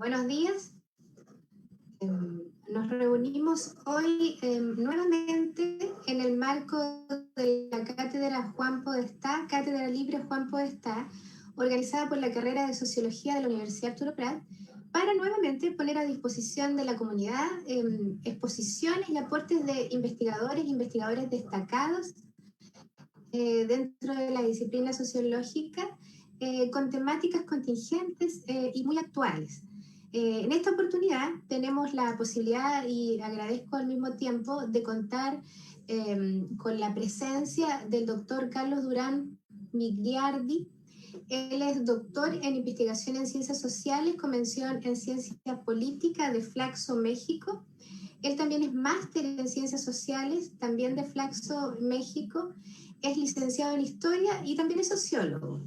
Buenos días. Nos reunimos hoy nuevamente en el marco de la Cátedra Juan Podestá, Cátedra Libre Juan Podestá, organizada por la carrera de Sociología de la Universidad Arturo Prat, para nuevamente poner a disposición de la comunidad exposiciones y aportes de investigadores e investigadores destacados dentro de la disciplina sociológica con temáticas contingentes y muy actuales. En esta oportunidad tenemos la posibilidad, y agradezco al mismo tiempo, de contar con la presencia del doctor Carlos Durán Migliardi. Él es doctor en investigación en ciencias sociales con mención en ciencias políticas de Flaxo, México. Él también es máster en ciencias sociales, también de Flaxo, México. Es licenciado en historia y también es sociólogo.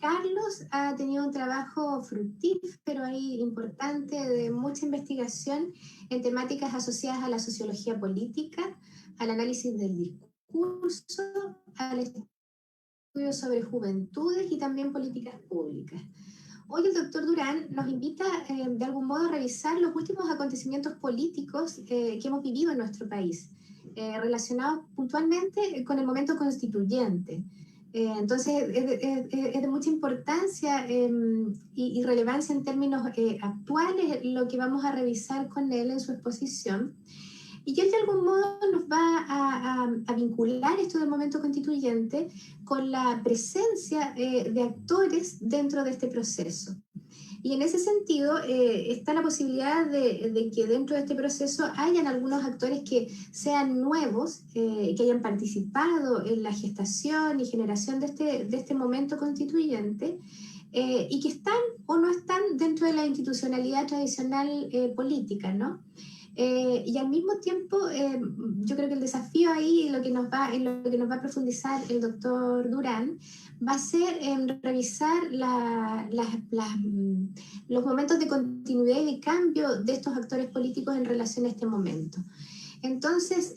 Carlos ha tenido un trabajo fructífero ahí, importante, de mucha investigación en temáticas asociadas a la sociología política, al análisis del discurso, al estudio sobre juventudes y también políticas públicas. Hoy el doctor Durán nos invita de algún modo a revisar los últimos acontecimientos políticos que hemos vivido en nuestro país, relacionados puntualmente con el momento constituyente. Entonces es de mucha importancia y relevancia en términos actuales lo que vamos a revisar con él en su exposición. Y él de algún modo nos va a vincular esto del momento constituyente con la presencia de actores dentro de este proceso. Y en ese sentido está la posibilidad de que dentro de este proceso hayan algunos actores que sean nuevos, que hayan participado en la gestación y generación de este momento constituyente, y que están o no están dentro de la institucionalidad tradicional política, ¿no? Y al mismo tiempo, yo creo que el desafío ahí, en lo que nos va a profundizar el doctor Durán, va a ser revisar los momentos de continuidad y de cambio de estos actores políticos en relación a este momento. Entonces,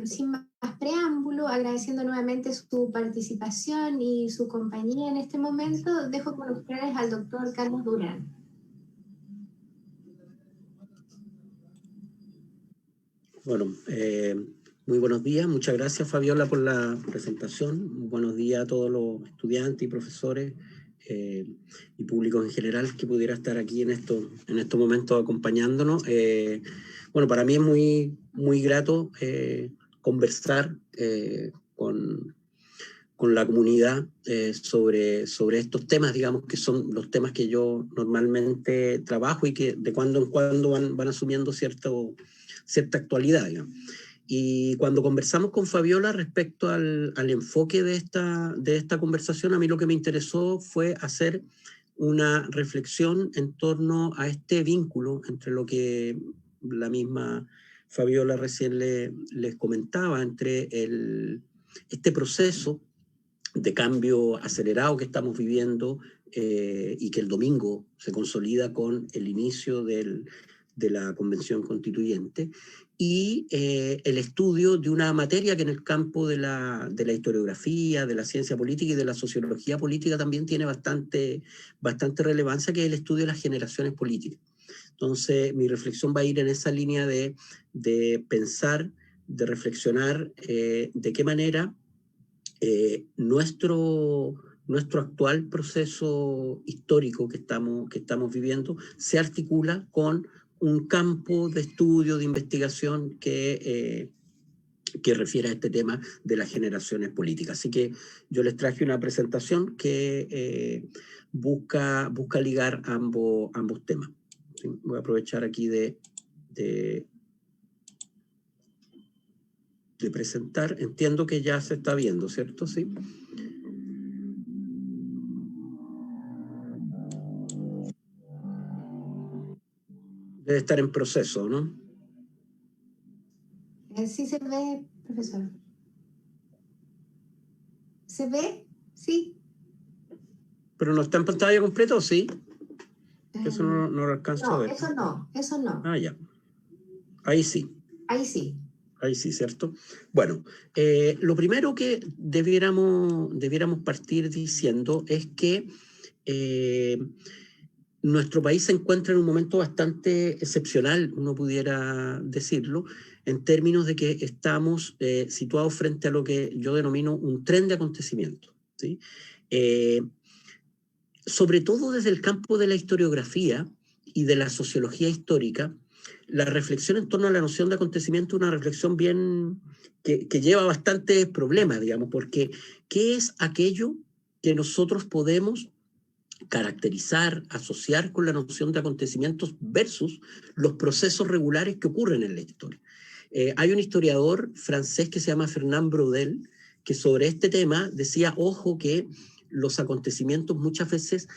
sin más preámbulo, agradeciendo nuevamente su participación y su compañía en este momento, dejo con ustedes al doctor Carlos Durán. Bueno, muy buenos días. Muchas gracias, Fabiola, por la presentación. Buenos días a todos los estudiantes y profesores y públicos en general que pudiera estar aquí en estos momentos acompañándonos. Bueno, para mí es muy grato conversar con la comunidad sobre estos temas, digamos, que son los temas que yo normalmente trabajo y que de cuando en cuando van asumiendo cierta actualidad, digamos. Y cuando conversamos con Fabiola respecto al enfoque de esta conversación, a mí lo que me interesó fue hacer una reflexión en torno a este vínculo entre lo que la misma Fabiola recién les comentaba, entre este proceso de cambio acelerado que estamos viviendo y que el domingo se consolida con el inicio de la Convención Constituyente, y el estudio de una materia que en el campo de la historiografía, de la ciencia política y de la sociología política también tiene bastante relevancia, que es el estudio de las generaciones políticas. Entonces, mi reflexión va a ir en esa línea de pensar, de reflexionar de qué manera nuestro actual proceso histórico que estamos viviendo se articula con un campo de estudio, de investigación que refiere a este tema de las generaciones políticas. Así que yo les traje una presentación que busca ligar ambos temas. ¿Sí? Voy a aprovechar aquí de presentar. Entiendo que ya se está viendo, ¿cierto? Sí. Debe estar en proceso, ¿no? Sí se ve, profesor. ¿Se ve? Sí. ¿Pero no está en pantalla completa o sí? Eso no lo alcanzo a ver. Eso no. Ah, ya. Ahí sí. Ahí sí. Ahí sí, ¿cierto? Bueno, lo primero que debiéramos partir diciendo es que nuestro país se encuentra en un momento bastante excepcional, uno pudiera decirlo, en términos de que estamos situados frente a lo que yo denomino un tren de acontecimientos, ¿sí? Sobre todo desde el campo de la historiografía y de la sociología histórica, la reflexión en torno a la noción de acontecimiento es una reflexión bien que lleva bastantes problemas, digamos, porque ¿qué es aquello que nosotros podemos caracterizar, asociar con la noción de acontecimientos versus los procesos regulares que ocurren en la historia? Hay un historiador francés que se llama Fernand Braudel, que sobre este tema decía, ojo, que los acontecimientos muchas veces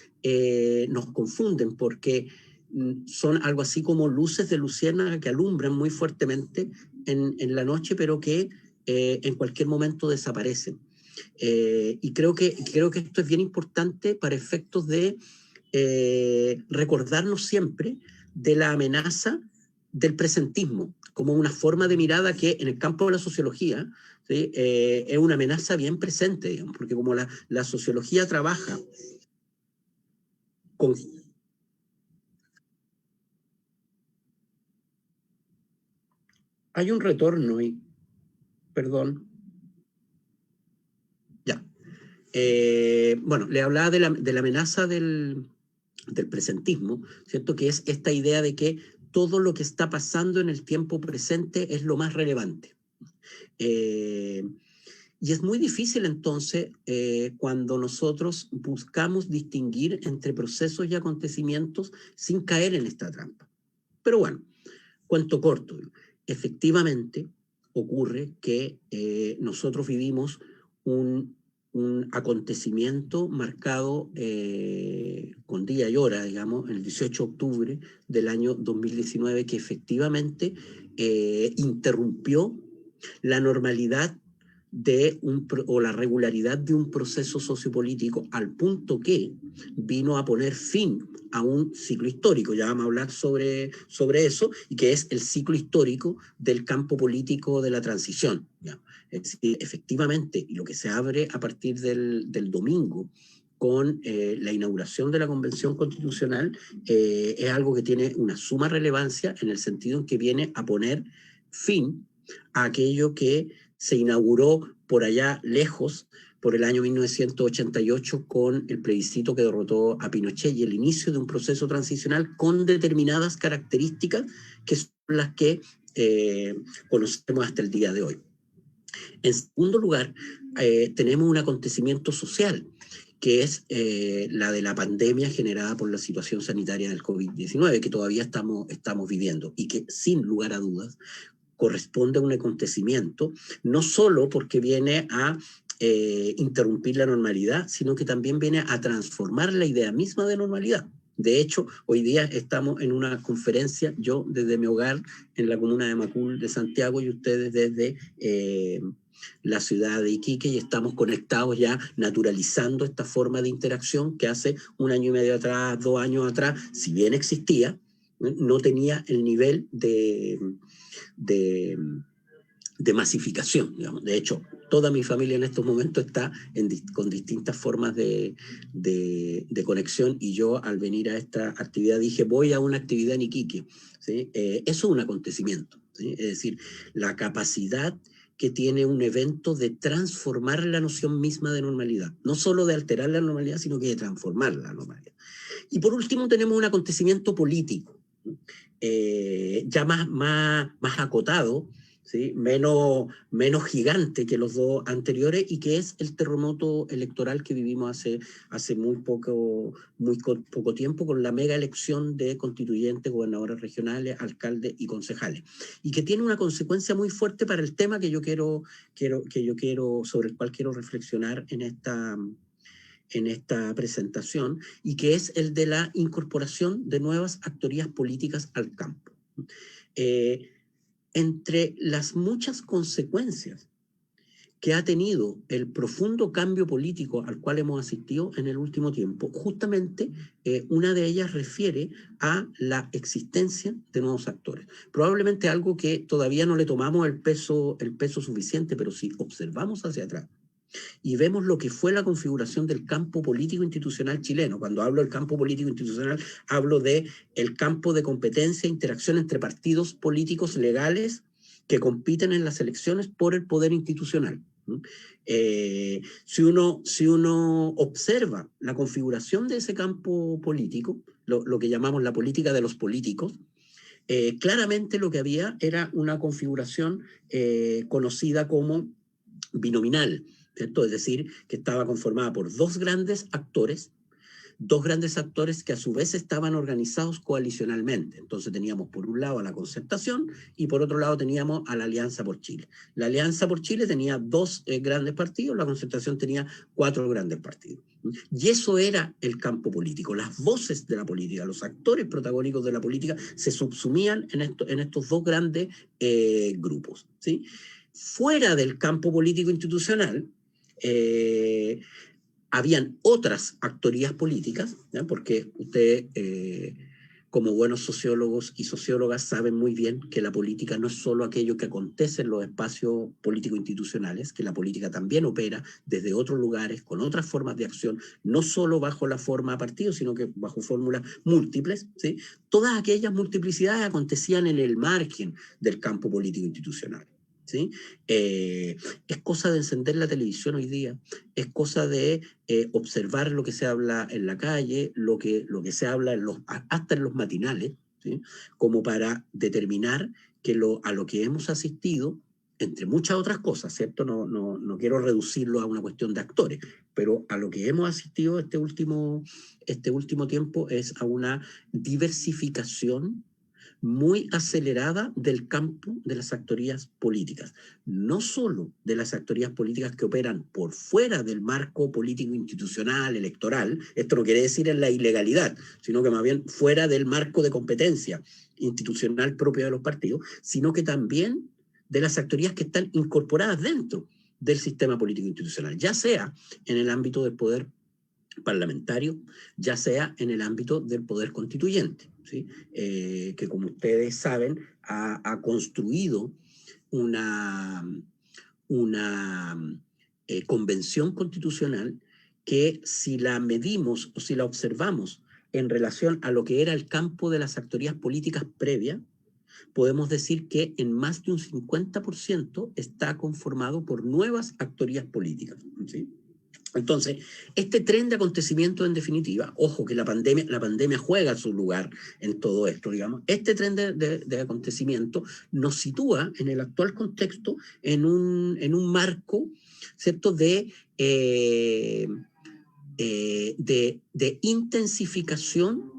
nos confunden porque son algo así como luces de luciérnaga que alumbran muy fuertemente en la noche, pero que en cualquier momento desaparecen. Y creo que esto es bien importante para efectos de recordarnos siempre de la amenaza del presentismo, como una forma de mirada que en el campo de la sociología, ¿sí? Es una amenaza bien presente, digamos, porque como la sociología trabaja con... Hay un retorno y, perdón, ya. Bueno, le hablaba de la amenaza del presentismo, ¿cierto? Que es esta idea de que todo lo que está pasando en el tiempo presente es lo más relevante. Y es muy difícil entonces cuando nosotros buscamos distinguir entre procesos y acontecimientos sin caer en esta trampa. Pero bueno, cuento corto, efectivamente ocurre que nosotros vivimos un acontecimiento marcado con día y hora, digamos, el 18 de octubre del año 2019, que efectivamente interrumpió la normalidad o la regularidad de un proceso sociopolítico al punto que vino a poner fin a un ciclo histórico. Ya vamos a hablar sobre eso, y que es el ciclo histórico del campo político de la transición. ¿Ya? Es decir, efectivamente, y lo que se abre a partir del domingo con la inauguración de la Convención Constitucional es algo que tiene una suma relevancia en el sentido en que viene a poner fin a aquello que se inauguró por allá lejos, por el año 1988, con el plebiscito que derrotó a Pinochet y el inicio de un proceso transicional con determinadas características que son las que conocemos hasta el día de hoy. En segundo lugar, tenemos un acontecimiento social, que es la de la pandemia generada por la situación sanitaria del COVID-19, que todavía estamos viviendo y que, sin lugar a dudas, corresponde a un acontecimiento, no solo porque viene a interrumpir la normalidad, sino que también viene a transformar la idea misma de normalidad. De hecho, hoy día estamos en una conferencia, yo desde mi hogar en la comuna de Macul de Santiago y ustedes desde la ciudad de Iquique, y estamos conectados ya, naturalizando esta forma de interacción que hace un año y medio atrás, 2 años atrás, si bien existía, no tenía el nivel de masificación, digamos. De hecho, toda mi familia en estos momentos está con distintas formas de conexión, y yo al venir a esta actividad dije, voy a una actividad en Iquique, ¿sí? Eso es un acontecimiento, ¿sí? Es decir, la capacidad que tiene un evento de transformar la noción misma de normalidad, no solo de alterar la normalidad, sino que de transformar la normalidad. Y por último tenemos un acontecimiento político, ya más acotado, ¿sí? menos gigante que los dos anteriores, y que es el terremoto electoral que vivimos hace muy poco tiempo, con la mega elección de constituyentes, gobernadores regionales, alcaldes y concejales, y que tiene una consecuencia muy fuerte para el tema que yo quiero sobre el cual quiero reflexionar en esta presentación, y que es el de la incorporación de nuevas actorías políticas al campo. Entre las muchas consecuencias que ha tenido el profundo cambio político al cual hemos asistido en el último tiempo, justamente una de ellas refiere a la existencia de nuevos actores. Probablemente algo que todavía no le tomamos el peso suficiente, pero si observamos hacia atrás, y vemos lo que fue la configuración del campo político institucional chileno. Cuando hablo del campo político institucional, hablo del campo de competencia e interacción entre partidos políticos legales que compiten en las elecciones por el poder institucional. Si uno observa la configuración de ese campo político, lo que llamamos la política de los políticos, claramente lo que había era una configuración conocida como binominal, ¿cierto? Es decir, que estaba conformada por dos grandes actores que a su vez estaban organizados coalicionalmente. Entonces teníamos por un lado a la Concertación y por otro lado teníamos a la Alianza por Chile. La Alianza por Chile tenía dos grandes partidos, la Concertación tenía 4 grandes partidos. Y eso era el campo político. Las voces de la política, los actores protagónicos de la política se subsumían en estos dos grandes grupos, ¿sí? Fuera del campo político institucional, habían otras actorías políticas, ¿ya? Porque ustedes, como buenos sociólogos y sociólogas, saben muy bien que la política no es solo aquello que acontece en los espacios político-institucionales, que la política también opera desde otros lugares, con otras formas de acción, no solo bajo la forma de partido, sino que bajo fórmulas múltiples, ¿sí? Todas aquellas multiplicidades acontecían en el margen del campo político-institucional, ¿sí? Es cosa de encender la televisión hoy día, es cosa de observar lo que se habla en la calle, lo que se habla hasta en los matinales, ¿sí? Como para determinar que a lo que hemos asistido, entre muchas otras cosas, ¿cierto? No quiero reducirlo a una cuestión de actores, pero a lo que hemos asistido este último tiempo es a una diversificación muy acelerada del campo de las actorías políticas, no solo de las actorías políticas que operan por fuera del marco político institucional, electoral, esto no quiere decir en la ilegalidad, sino que más bien fuera del marco de competencia institucional propio de los partidos, sino que también de las actorías que están incorporadas dentro del sistema político institucional, ya sea en el ámbito del poder parlamentario, ya sea en el ámbito del poder constituyente, ¿sí? Que como ustedes saben ha construido una convención constitucional que, si la medimos o si la observamos en relación a lo que era el campo de las actorías políticas previas, podemos decir que en más de un 50% está conformado por nuevas actorías políticas, ¿sí? Entonces, este tren de acontecimientos, en definitiva, ojo que la pandemia juega su lugar en todo esto, digamos, este tren de acontecimientos nos sitúa en el actual contexto en un marco, ¿cierto?, de intensificación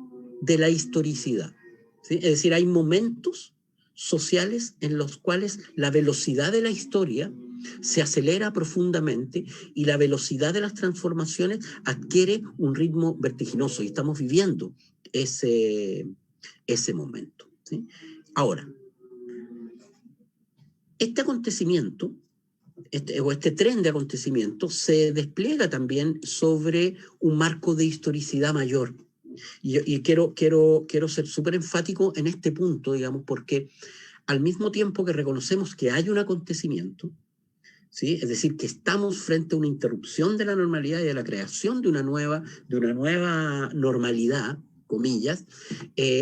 de la historicidad, ¿sí? Es decir, hay momentos sociales en los cuales la velocidad de la historia se acelera profundamente y la velocidad de las transformaciones adquiere un ritmo vertiginoso, y estamos viviendo ese momento, ¿sí? Ahora, este acontecimiento, este tren de acontecimientos se despliega también sobre un marco de historicidad mayor. Y quiero ser súper enfático en este punto, digamos, porque al mismo tiempo que reconocemos que hay un acontecimiento, ¿sí? Es decir, que estamos frente a una interrupción de la normalidad y de la creación de una nueva normalidad, comillas,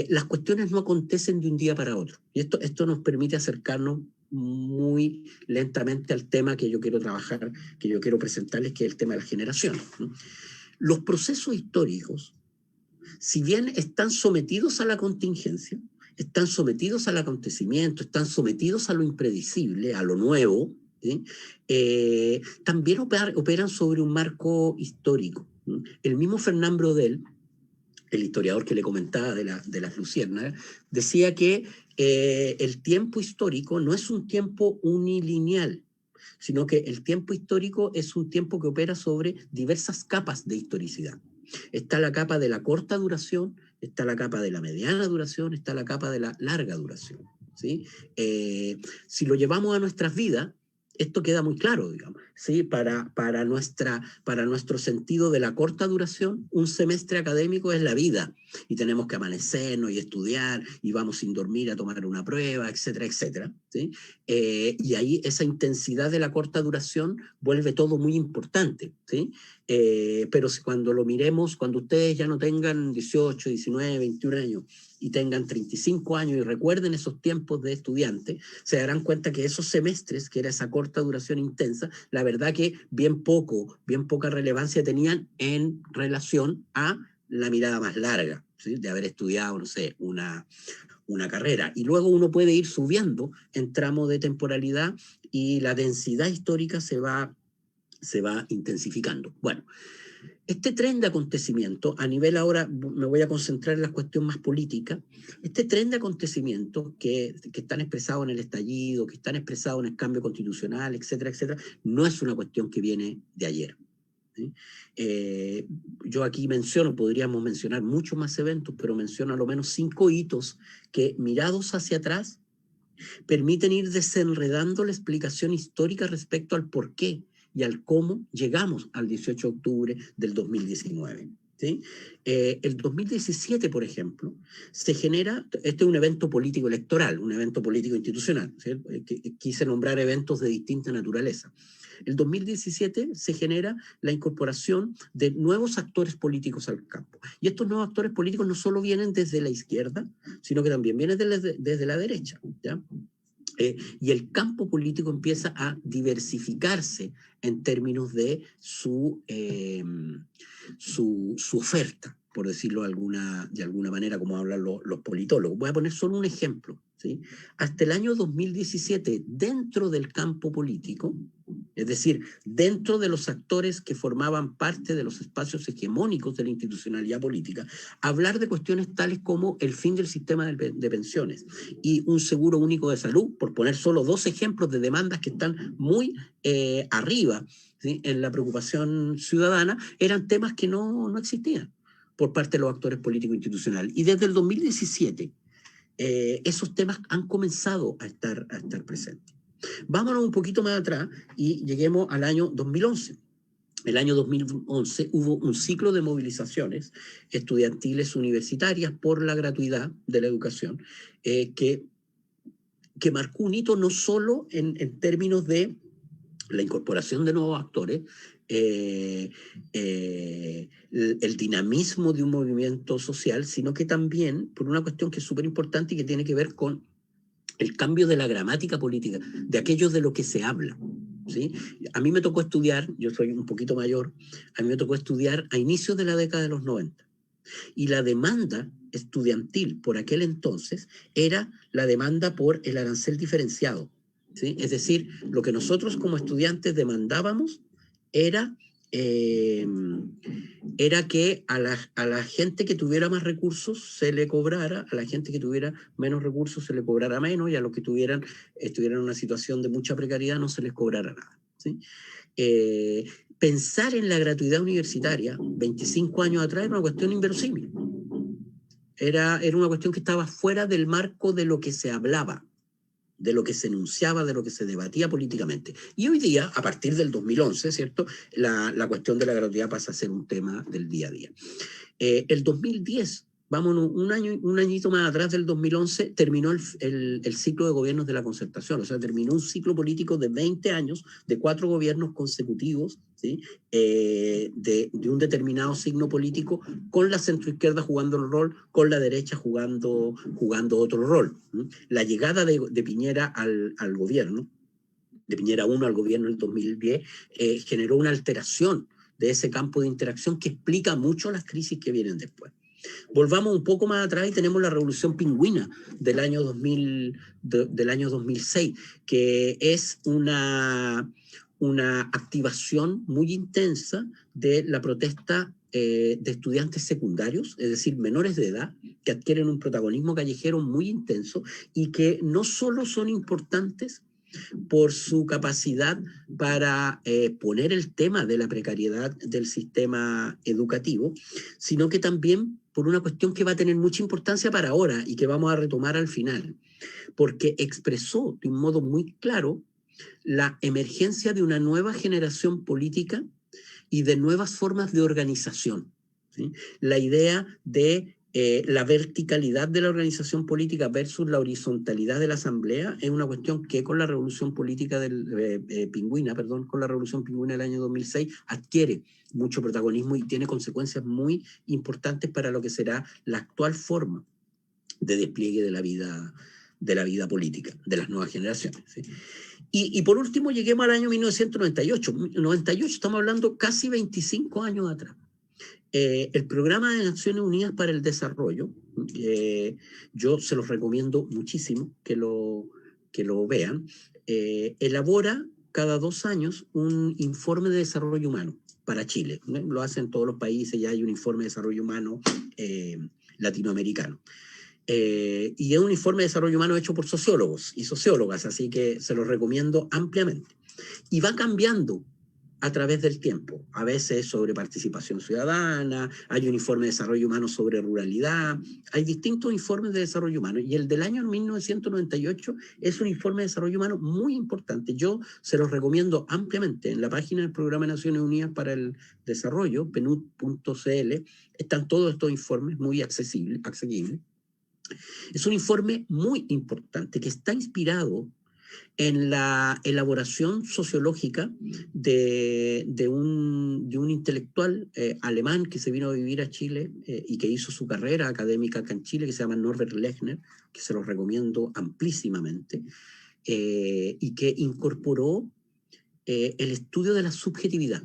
las cuestiones no acontecen de un día para otro. Y esto nos permite acercarnos muy lentamente al tema que yo quiero trabajar, que yo quiero presentarles, que es el tema de la generación. Los procesos históricos, si bien están sometidos a la contingencia, están sometidos al acontecimiento, están sometidos a lo impredecible, a lo nuevo, ¿sí? También operan sobre un marco histórico. El mismo Fernán Braudel, el historiador que le comentaba de las luciérnagas, decía que el tiempo histórico no es un tiempo unilineal, sino que el tiempo histórico es un tiempo que opera sobre diversas capas de historicidad. Está la capa de la corta duración, está la capa de la mediana duración, está la capa de la larga duración, ¿sí? Si lo llevamos a nuestras vidas, esto queda muy claro, digamos. ¿sí? Para nuestro sentido de la corta duración, un semestre académico es la vida, y tenemos que amanecernos y estudiar, y vamos sin dormir a tomar una prueba, etcétera, etcétera, ¿sí? Y ahí esa intensidad de la corta duración vuelve todo muy importante, ¿sí? Pero cuando lo miremos, cuando ustedes ya no tengan 18, 19, 21 años, y tengan 35 años y recuerden esos tiempos de estudiante, se darán cuenta que esos semestres, que era esa corta duración intensa, la verdad que bien poca relevancia tenían en relación a la mirada más larga, ¿sí? De haber estudiado, no sé, una carrera. Y luego uno puede ir subiendo en tramo de temporalidad y la densidad histórica se va intensificando. Bueno, este tren de acontecimientos, a nivel ahora, me voy a concentrar en la cuestión más política, este tren de acontecimientos que están expresados en el estallido, que están expresados en el cambio constitucional, etcétera, etcétera, no es una cuestión que viene de ayer, ¿sí? Yo aquí podríamos mencionar muchos más eventos, pero menciono a lo menos 5 hitos que, mirados hacia atrás, permiten ir desenredando la explicación histórica respecto al por qué y al cómo llegamos al 18 de octubre del 2019. ¿Sí? El 2017, por ejemplo, se genera, este es un evento político electoral, un evento político institucional, ¿sí? Quise nombrar eventos de distinta naturaleza. El 2017 se genera la incorporación de nuevos actores políticos al campo. Y estos nuevos actores políticos no solo vienen desde la izquierda, sino que también vienen desde la derecha, ¿ya? Y el campo político empieza a diversificarse en términos de su oferta, por decirlo de alguna manera, como hablan los politólogos. Voy a poner solo un ejemplo, ¿sí? Hasta el año 2017, dentro del campo político, es decir, dentro de los actores que formaban parte de los espacios hegemónicos de la institucionalidad política, hablar de cuestiones tales como el fin del sistema de pensiones y un seguro único de salud, por poner solo 2 ejemplos de demandas que están muy arriba, ¿sí? En la preocupación ciudadana, eran temas que no existían por parte de los actores políticos institucionales. Y desde el 2017, esos temas han comenzado a estar presentes. Vámonos un poquito más atrás y lleguemos al año 2011. El año 2011 hubo un ciclo de movilizaciones estudiantiles universitarias por la gratuidad de la educación, que marcó un hito no solo en términos de la incorporación de nuevos actores, el dinamismo de un movimiento social, sino que también por una cuestión que es súper importante y que tiene que ver con el cambio de la gramática política, de aquello de lo que se habla, ¿sí? A mí me tocó estudiar, yo soy un poquito mayor, a mí me tocó estudiar a inicios de la década de los 90. Y la demanda estudiantil por aquel entonces era la demanda por el arancel diferenciado, ¿sí? Es decir, lo que nosotros como estudiantes demandábamos era que a la gente que tuviera más recursos se le cobrara, a la gente que tuviera menos recursos se le cobrara menos, y a los que estuvieran en una situación de mucha precariedad no se les cobrara nada, ¿sí? Pensar en la gratuidad universitaria 25 años atrás era una cuestión inverosímil. Era una cuestión que estaba fuera del marco de lo que se hablaba, de lo que se enunciaba, de lo que se debatía políticamente. Y hoy día, a partir del 2011, ¿cierto?, la cuestión de la gratuidad pasa a ser un tema del día a día. El 2010, vámonos un añito más atrás del 2011, terminó el ciclo de gobiernos de la concertación, o sea, terminó un ciclo político de 20 años, de 4 gobiernos consecutivos, ¿sí? De un determinado signo político, con la centroizquierda jugando el rol, con la derecha jugando otro rol. La llegada de Piñera al gobierno, de Piñera 1 al gobierno en el 2010, generó una alteración de ese campo de interacción que explica mucho las crisis que vienen después. Volvamos un poco más atrás y tenemos la revolución pingüina del año 2006, que es una activación muy intensa de la protesta de estudiantes secundarios, es decir, menores de edad, que adquieren un protagonismo callejero muy intenso y que no solo son importantes por su capacidad para poner el tema de la precariedad del sistema educativo, sino que también por una cuestión que va a tener mucha importancia para ahora y que vamos a retomar al final, porque expresó de un modo muy claro la emergencia de una nueva generación política y de nuevas formas de organización, ¿sí? La idea de la verticalidad de la organización política versus la horizontalidad de la asamblea es una cuestión que con la revolución política pingüina, con la revolución pingüina del año 2006 adquiere mucho protagonismo y tiene consecuencias muy importantes para lo que será la actual forma de despliegue de la vida política de las nuevas generaciones, ¿sí? Y por último lleguemos al año 1998. 98, estamos hablando casi 25 años atrás. El Programa de Naciones Unidas para el Desarrollo, yo se los recomiendo muchísimo que lo vean, elabora cada 2 años un informe de desarrollo humano para Chile. Lo hacen todos los países, ya hay un informe de desarrollo humano latinoamericano. Y es un informe de desarrollo humano hecho por sociólogos y sociólogas, así que se los recomiendo ampliamente. Y va cambiando a través del tiempo, a veces sobre participación ciudadana, hay un informe de desarrollo humano sobre ruralidad, hay distintos informes de desarrollo humano, y el del año 1998 es un informe de desarrollo humano muy importante. Yo se los recomiendo ampliamente. En la página del Programa de Naciones Unidas para el Desarrollo, pnud.cl, están todos estos informes muy accesibles. Es un informe muy importante que está inspirado en la elaboración sociológica de un intelectual alemán que se vino a vivir a Chile y que hizo su carrera académica acá en Chile, que se llama Norbert Lechner, que se lo recomiendo amplísimamente, y que incorporó el estudio de la subjetividad,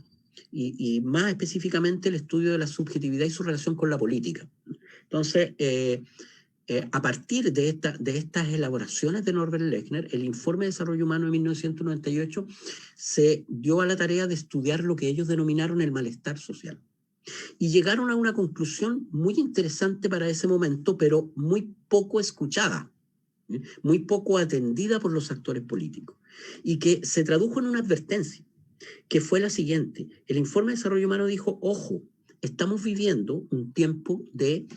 y más específicamente el estudio de la subjetividad y su relación con la política. Entonces, a partir de estas elaboraciones de Norbert Lechner, el Informe de Desarrollo Humano de 1998 se dio a la tarea de estudiar lo que ellos denominaron el malestar social. Y llegaron a una conclusión muy interesante para ese momento, pero muy poco escuchada, muy poco atendida por los actores políticos, y que se tradujo en una advertencia, que fue la siguiente. El Informe de Desarrollo Humano dijo, ojo, estamos viviendo un tiempo de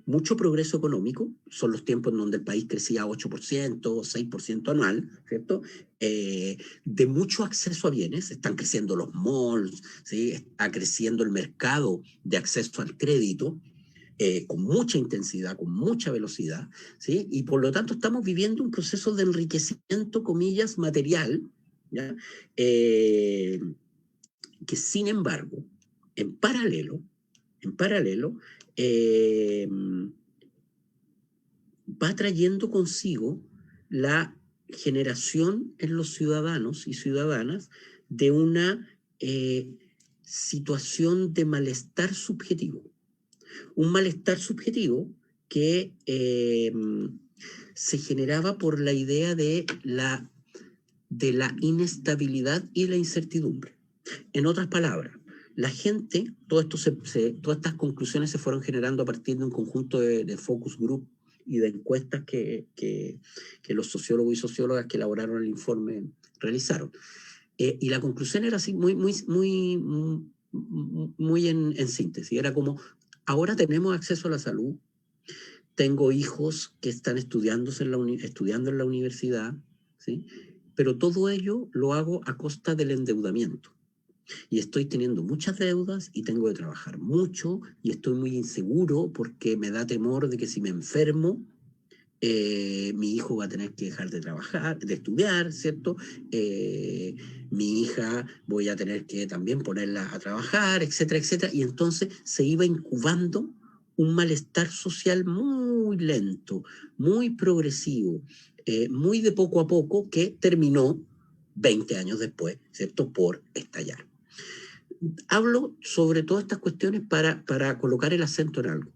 mucho progreso económico, son los tiempos en donde el país crecía 8%, 6% anual, ¿cierto? De mucho acceso a bienes, están creciendo los malls, ¿sí? Está creciendo el mercado de acceso al crédito, con mucha intensidad, con mucha velocidad, ¿sí? Y por lo tanto estamos viviendo un proceso de enriquecimiento, comillas, material, ¿ya? Que sin embargo, en paralelo, va trayendo consigo la generación en los ciudadanos y ciudadanas de una situación de malestar subjetivo. Un malestar subjetivo que se generaba por la idea de la inestabilidad y la incertidumbre. En otras palabras, la gente, todas estas conclusiones se fueron generando a partir de un conjunto de focus group y de encuestas que los sociólogos y sociólogas que elaboraron el informe realizaron. Y la conclusión era así, muy en síntesis. Era como, ahora tenemos acceso a la salud, tengo hijos que están estudiando en la universidad, ¿sí? Pero todo ello lo hago a costa del endeudamiento. Y estoy teniendo muchas deudas y tengo que trabajar mucho y estoy muy inseguro porque me da temor de que si me enfermo, mi hijo va a tener que dejar de trabajar, de estudiar, ¿cierto? Mi hija voy a tener que también ponerla a trabajar, etcétera, etcétera. Y entonces se iba incubando un malestar social muy lento, muy progresivo, muy de poco a poco, que terminó 20 años después, ¿cierto?, por estallar. Hablo sobre todas estas cuestiones para colocar el acento en algo.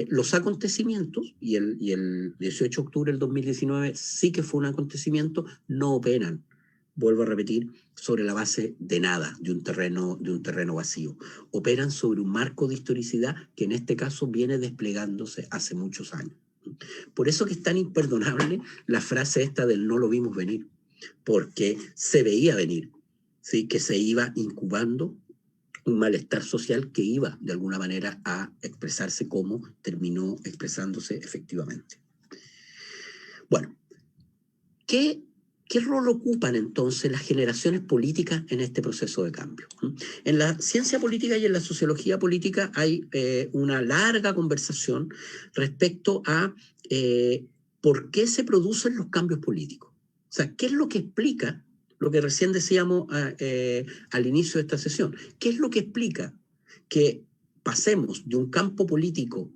Los acontecimientos, y el 18 de octubre del 2019 sí que fue un acontecimiento, no operan, vuelvo a repetir, sobre la base de nada, de un terreno vacío. Operan sobre un marco de historicidad que en este caso viene desplegándose hace muchos años. Por eso que es tan imperdonable la frase esta del no lo vimos venir, porque se veía venir, ¿sí?, que se iba incubando un malestar social que iba de alguna manera a expresarse como terminó expresándose efectivamente. Bueno, ¿qué ¿Qué rol ocupan entonces las generaciones políticas en este proceso de cambio? En la ciencia política y en la sociología política hay una larga conversación respecto a por qué se producen los cambios políticos. O sea, ¿qué es lo que explica lo que recién decíamos al inicio de esta sesión? ¿Qué es lo que explica que pasemos de un campo político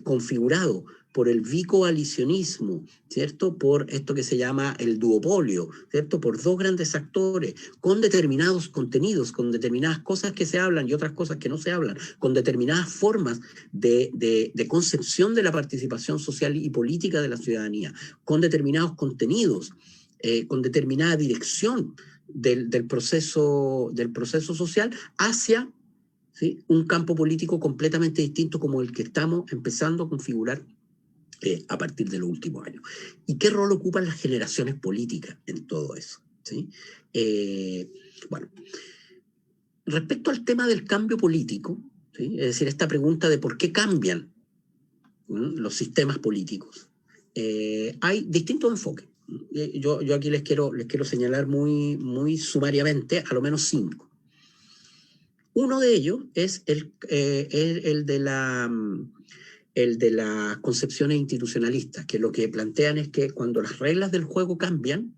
configurado por el bicoalicionismo, ¿cierto? Por esto que se llama el duopolio, ¿cierto? Por dos grandes actores, con determinados contenidos, con determinadas cosas que se hablan y otras cosas que no se hablan, con determinadas formas de concepción de la participación social y política de la ciudadanía, con determinados contenidos, con determinada dirección del proceso social hacia, ¿sí?, un campo político completamente distinto como el que estamos empezando a configurar a partir de los últimos años. ¿Y qué rol ocupan las generaciones políticas en todo eso? ¿Sí? Bueno, respecto al tema del cambio político, ¿sí?, es decir, esta pregunta de por qué cambian los sistemas políticos, hay distintos enfoques. Yo aquí les quiero señalar muy sumariamente a lo menos 5. Uno de ellos es el de las concepciones institucionalistas, que lo que plantean es que cuando las reglas del juego cambian,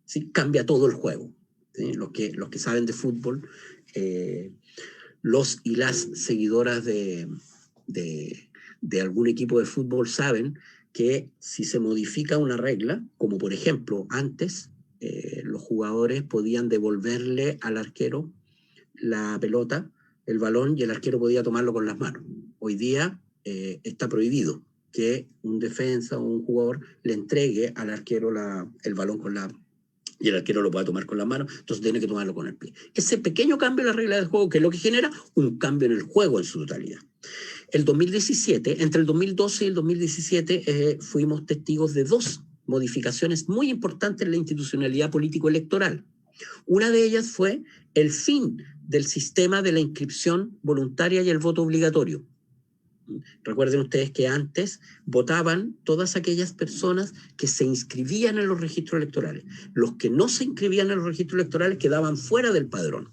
¿sí?, cambia todo el juego. ¿Sí? Los que saben de fútbol, los y las seguidoras de algún equipo de fútbol saben que si se modifica una regla, como por ejemplo antes los jugadores podían devolverle al arquero la pelota, el balón, y el arquero podía tomarlo con las manos. Hoy día está prohibido que un defensa o un jugador le entregue al arquero el balón y el arquero lo pueda tomar con las manos, entonces tiene que tomarlo con el pie. Ese pequeño cambio en la regla del juego, que es lo que genera un cambio en el juego en su totalidad. El 2017, entre el 2012 y el 2017, fuimos testigos de 2 modificaciones muy importantes en la institucionalidad político-electoral. Una de ellas fue el fin del sistema de la inscripción voluntaria y el voto obligatorio. Recuerden ustedes que antes votaban todas aquellas personas que se inscribían en los registros electorales. Los que no se inscribían en los registros electorales quedaban fuera del padrón.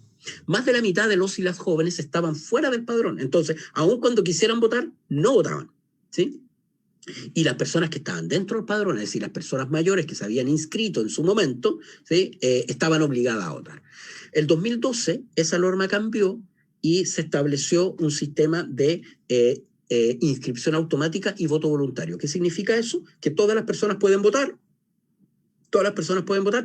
Más de la mitad de los y las jóvenes estaban fuera del padrón. Entonces, aun cuando quisieran votar, no votaban, ¿sí? Y las personas que estaban dentro del padrón, es decir, las personas mayores que se habían inscrito en su momento, ¿sí?, estaban obligadas a votar. El 2012 esa norma cambió y se estableció un sistema de inscripción automática y voto voluntario. ¿Qué significa eso? Que todas las personas pueden votar,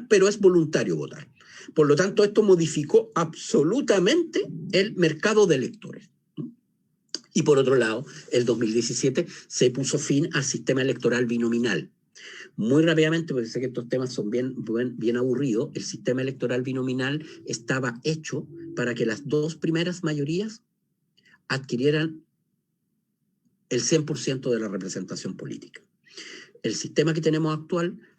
pero es voluntario votar. Por lo tanto, esto modificó absolutamente el mercado de electores. Y por otro lado, el 2017 se puso fin al sistema electoral binominal. Muy rápidamente, porque sé que estos temas son bien aburridos, el sistema electoral binominal estaba hecho para que las 2 primeras mayorías adquirieran el 100% de la representación política. El sistema que tenemos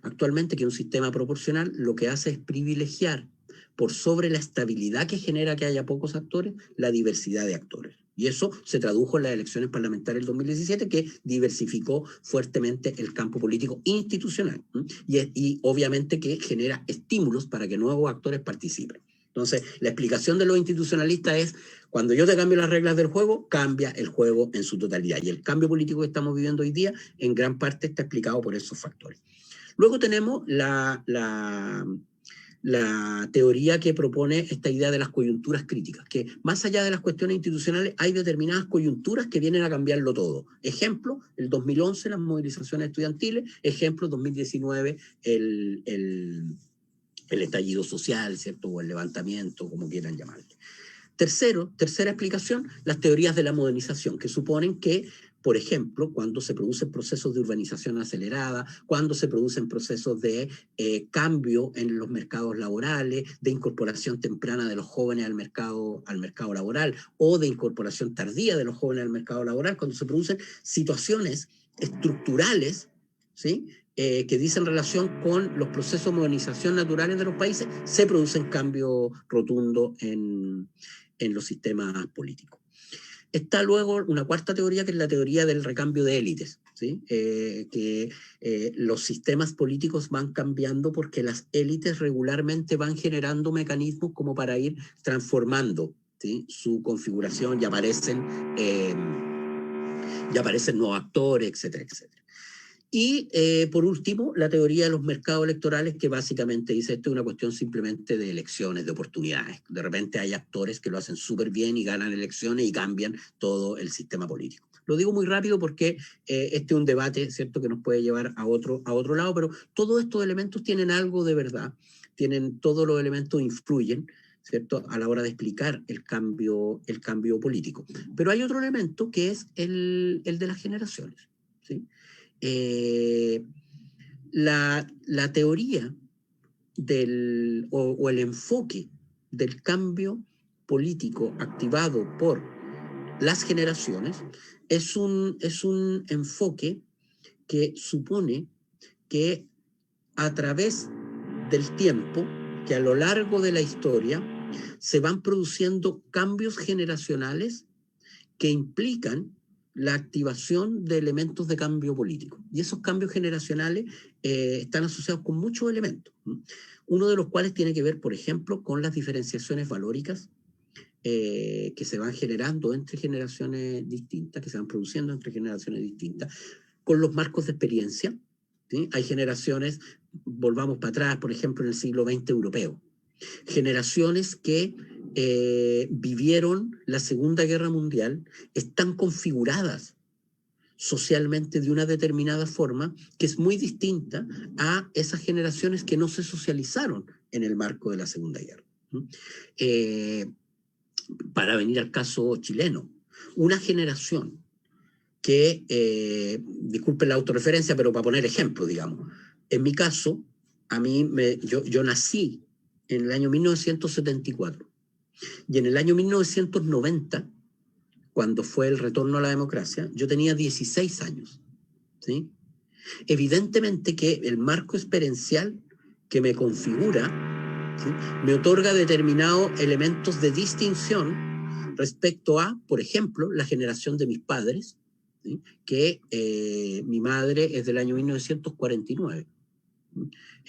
actualmente, que es un sistema proporcional, lo que hace es privilegiar por sobre la estabilidad que genera que haya pocos actores, la diversidad de actores. Y eso se tradujo en las elecciones parlamentarias del 2017, que diversificó fuertemente el campo político institucional. Y obviamente que genera estímulos para que nuevos actores participen. Entonces, la explicación de los institucionalistas es, cuando yo te cambio las reglas del juego, cambia el juego en su totalidad. Y el cambio político que estamos viviendo hoy día, en gran parte está explicado por esos factores. Luego tenemos la teoría que propone esta idea de las coyunturas críticas, que más allá de las cuestiones institucionales hay determinadas coyunturas que vienen a cambiarlo todo. Ejemplo, el 2011 las movilizaciones estudiantiles, ejemplo, 2019 el estallido social, ¿cierto?, o el levantamiento, como quieran llamarle. Tercera explicación, las teorías de la modernización, que suponen que, por ejemplo, cuando se producen procesos de urbanización acelerada, cuando se producen procesos de cambio en los mercados laborales, de incorporación temprana de los jóvenes al mercado laboral, o de incorporación tardía de los jóvenes al mercado laboral, cuando se producen situaciones estructurales, ¿sí?, que dicen relación con los procesos de modernización naturales de los países, se producen cambios rotundos en los sistemas políticos. Está luego una cuarta teoría, que es la teoría del recambio de élites. ¿sí? Los sistemas políticos van cambiando porque las élites regularmente van generando mecanismos como para ir transformando, ¿sí? Su configuración, y aparecen nuevos actores, etcétera, etcétera. Y por último, la teoría de los mercados electorales, que básicamente dice esto es una cuestión simplemente de elecciones, de oportunidades. De repente hay actores que lo hacen súper bien y ganan elecciones y cambian todo el sistema político. Lo digo muy rápido porque este es un debate, ¿cierto?, que nos puede llevar a otro lado, pero todos estos elementos tienen algo de verdad, todos los elementos influyen, ¿cierto?, a la hora de explicar el cambio político. Pero hay otro elemento que es el de las generaciones, ¿sí? La teoría o el enfoque del cambio político activado por las generaciones es un enfoque que supone que a través del tiempo, que a lo largo de la historia, se van produciendo cambios generacionales que implican la activación de elementos de cambio político. Y esos cambios generacionales están asociados con muchos elementos. Uno de los cuales tiene que ver, por ejemplo, con las diferenciaciones valóricas que se van generando entre generaciones distintas, que se van produciendo entre generaciones distintas, con los marcos de experiencia, ¿sí? Hay generaciones, volvamos para atrás, por ejemplo, en el siglo XX europeo, generaciones que vivieron la Segunda Guerra Mundial, están configuradas socialmente de una determinada forma que es muy distinta a esas generaciones que no se socializaron en el marco de la Segunda Guerra. Para venir al caso chileno, una generación que, disculpen la autorreferencia, pero para poner ejemplo, digamos, en mi caso, yo nací en el año 1974 y en el año 1990, cuando fue el retorno a la democracia, yo tenía 16 años, ¿sí? Evidentemente que el marco experiencial que me configura, ¿sí?, me otorga determinados elementos de distinción respecto a, por ejemplo, la generación de mis padres, ¿sí?, que mi madre es del año 1949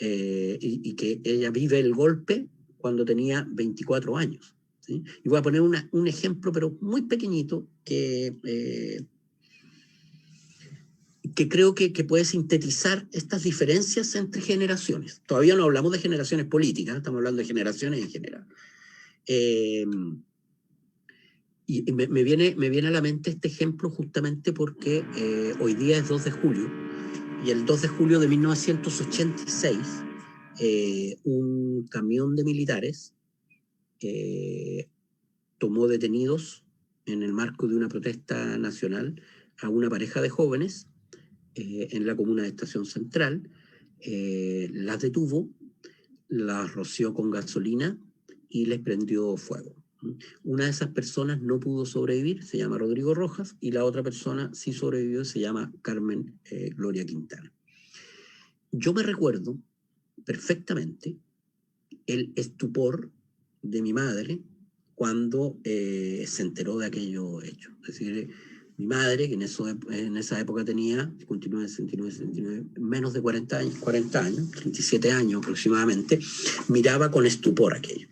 y que ella vive el golpe cuando tenía 24 años. ¿Sí? Y voy a poner un ejemplo, pero muy pequeñito, que creo que puede sintetizar estas diferencias entre generaciones. Todavía no hablamos de generaciones políticas, estamos hablando de generaciones en general. Y me viene a la mente este ejemplo justamente porque hoy día es 2 de julio, y el 2 de julio de 1986, un camión de militares tomó detenidos en el marco de una protesta nacional a una pareja de jóvenes en la comuna de Estación Central, las detuvo, las roció con gasolina y les prendió fuego. Una de esas personas no pudo sobrevivir, se llama Rodrigo Rojas, y la otra persona sí sobrevivió, se llama Carmen Gloria Quintana. Yo me recuerdo perfectamente el estupor de mi madre cuando se enteró de aquello hecho. Es decir, mi madre, que en esa época tenía 69, menos de 40 años, 37 años aproximadamente, miraba con estupor aquello.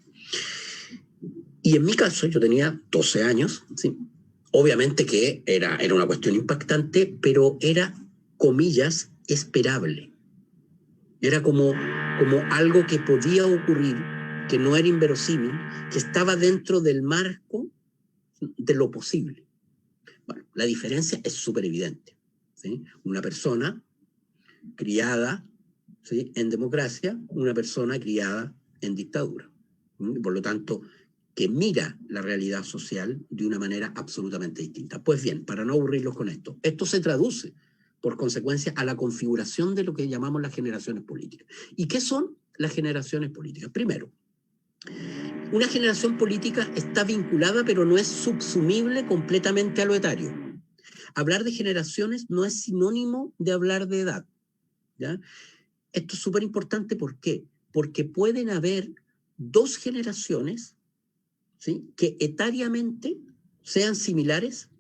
Y en mi caso, yo tenía 12 años, ¿sí? Obviamente que era una cuestión impactante, pero era, comillas, esperable. Era como algo que podía ocurrir, que no era inverosímil, que estaba dentro del marco de lo posible. Bueno, la diferencia es súper evidente, ¿sí? Una persona criada, ¿sí?, en democracia, una persona criada en dictadura. Por lo tanto, que mira la realidad social de una manera absolutamente distinta. Pues bien, para no aburrirlos con esto se traduce por consecuencia a la configuración de lo que llamamos las generaciones políticas. ¿Y qué son las generaciones políticas? Primero, una generación política está vinculada, pero no es subsumible completamente a lo etario. Hablar de generaciones no es sinónimo de hablar de edad, ¿ya? Esto es súper importante, ¿por qué? Porque pueden haber 2 generaciones, ¿sí?, que etariamente sean similares,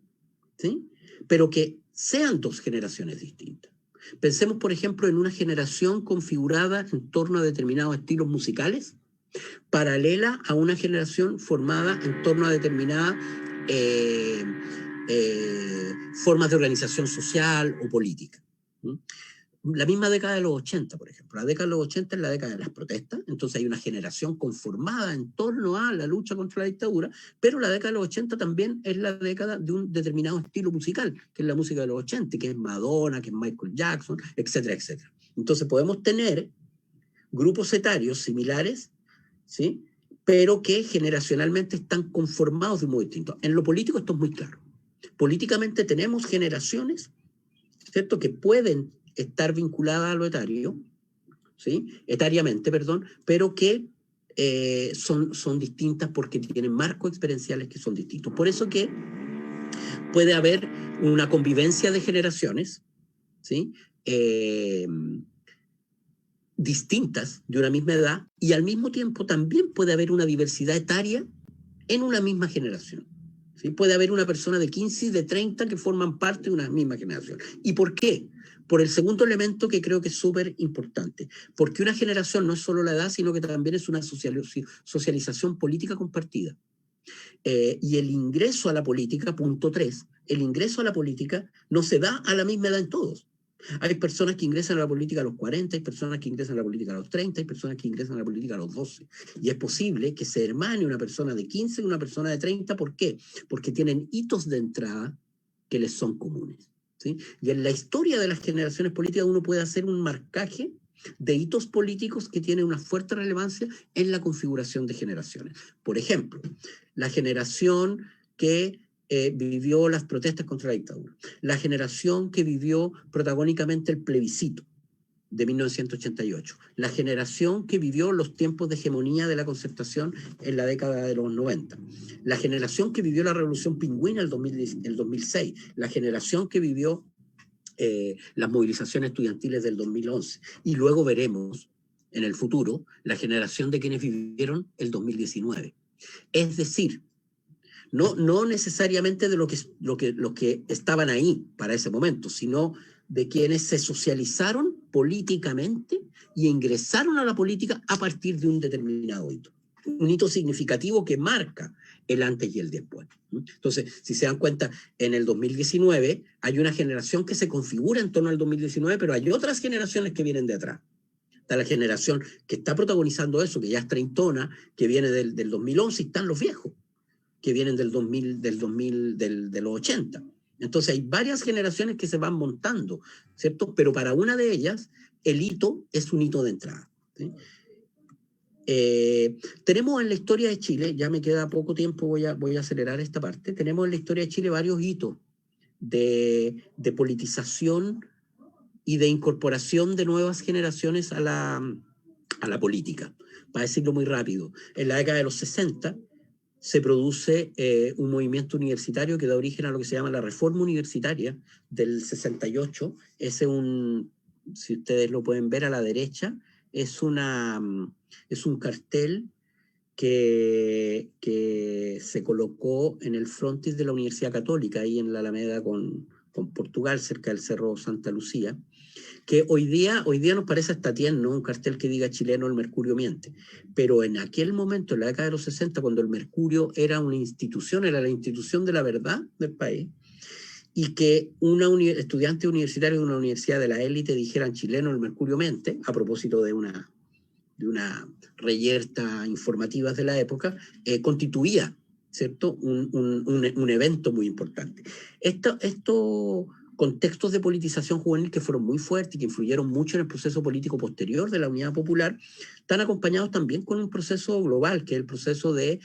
¿sí?, pero que sean dos generaciones distintas. Pensemos, por ejemplo, en una generación configurada en torno a determinados estilos musicales, paralela a una generación formada en torno a determinadas formas de organización social o política. La misma década de los 80, por ejemplo. La década de los 80 es la década de las protestas, entonces hay una generación conformada en torno a la lucha contra la dictadura, pero la década de los 80 también es la década de un determinado estilo musical, que es la música de los 80, que es Madonna, que es Michael Jackson, etcétera, etcétera. Entonces podemos tener grupos etarios similares, ¿sí?, pero que generacionalmente están conformados de un modo distinto. En lo político esto es muy claro. Políticamente tenemos generaciones, ¿cierto?, que pueden estar vinculadas a lo etario, ¿sí?, etariamente, perdón, pero que son distintas porque tienen marcos experienciales que son distintos. Por eso que puede haber una convivencia de generaciones, ¿sí?, distintas de una misma edad, y al mismo tiempo también puede haber una diversidad etaria en una misma generación. ¿Sí? Puede haber una persona de 15 y de 30 que forman parte de una misma generación. ¿Y por qué? Por el segundo elemento que creo que es súper importante. Porque una generación no es solo la edad, sino que también es una socialización política compartida. Y el ingreso a la política, punto 3, el ingreso a la política no se da a la misma edad en todos. Hay personas que ingresan a la política a los 40, hay personas que ingresan a la política a los 30, hay personas que ingresan a la política a los 12. Y es posible que se hermane una persona de 15 y una persona de 30. ¿Por qué? Porque tienen hitos de entrada que les son comunes, ¿sí? Y en la historia de las generaciones políticas uno puede hacer un marcaje de hitos políticos que tienen una fuerte relevancia en la configuración de generaciones. Por ejemplo, la generación que vivió las protestas contra la dictadura, la generación que vivió protagónicamente el plebiscito de 1988, la generación que vivió los tiempos de hegemonía de la concertación en la década de los 90, la generación que vivió la revolución pingüina el 2006, la generación que vivió las movilizaciones estudiantiles del 2011, y luego veremos en el futuro la generación de quienes vivieron el 2019. Es decir, no necesariamente de los que estaban ahí para ese momento, sino de quienes se socializaron políticamente y ingresaron a la política a partir de un determinado hito. Un hito significativo que marca el antes y el después. Entonces, si se dan cuenta, en el 2019 hay una generación que se configura en torno al 2019, pero hay otras generaciones que vienen de atrás. Está la generación que está protagonizando eso, que ya es treintona, que viene del 2011, y están los viejos, que vienen de los 80. Entonces hay varias generaciones que se van montando, ¿cierto? Pero para una de ellas, el hito es un hito de entrada, ¿sí? Tenemos en la historia de Chile, ya me queda poco tiempo, voy a acelerar esta parte, tenemos en la historia de Chile varios hitos de politización y de incorporación de nuevas generaciones a la política. Para decirlo muy rápido, en la década de los 60, se produce un movimiento universitario que da origen a lo que se llama la Reforma Universitaria del 68. Si ustedes lo pueden ver a la derecha, es un cartel que se colocó en el frontis de la Universidad Católica, ahí en la Alameda con Portugal, cerca del Cerro Santa Lucía, que hoy día nos parece hasta tierno un cartel que diga chileno el mercurio miente, pero en aquel momento, en la década de los 60, cuando el mercurio era una institución, era la institución de la verdad del país, y que estudiante universitario de una universidad de la élite dijeran chileno el mercurio miente, a propósito de una reyerta informativa de la época, constituía, ¿cierto?, un evento muy importante. Esto contextos de politización juvenil que fueron muy fuertes y que influyeron mucho en el proceso político posterior de la Unidad Popular, están acompañados también con un proceso global, que es el proceso de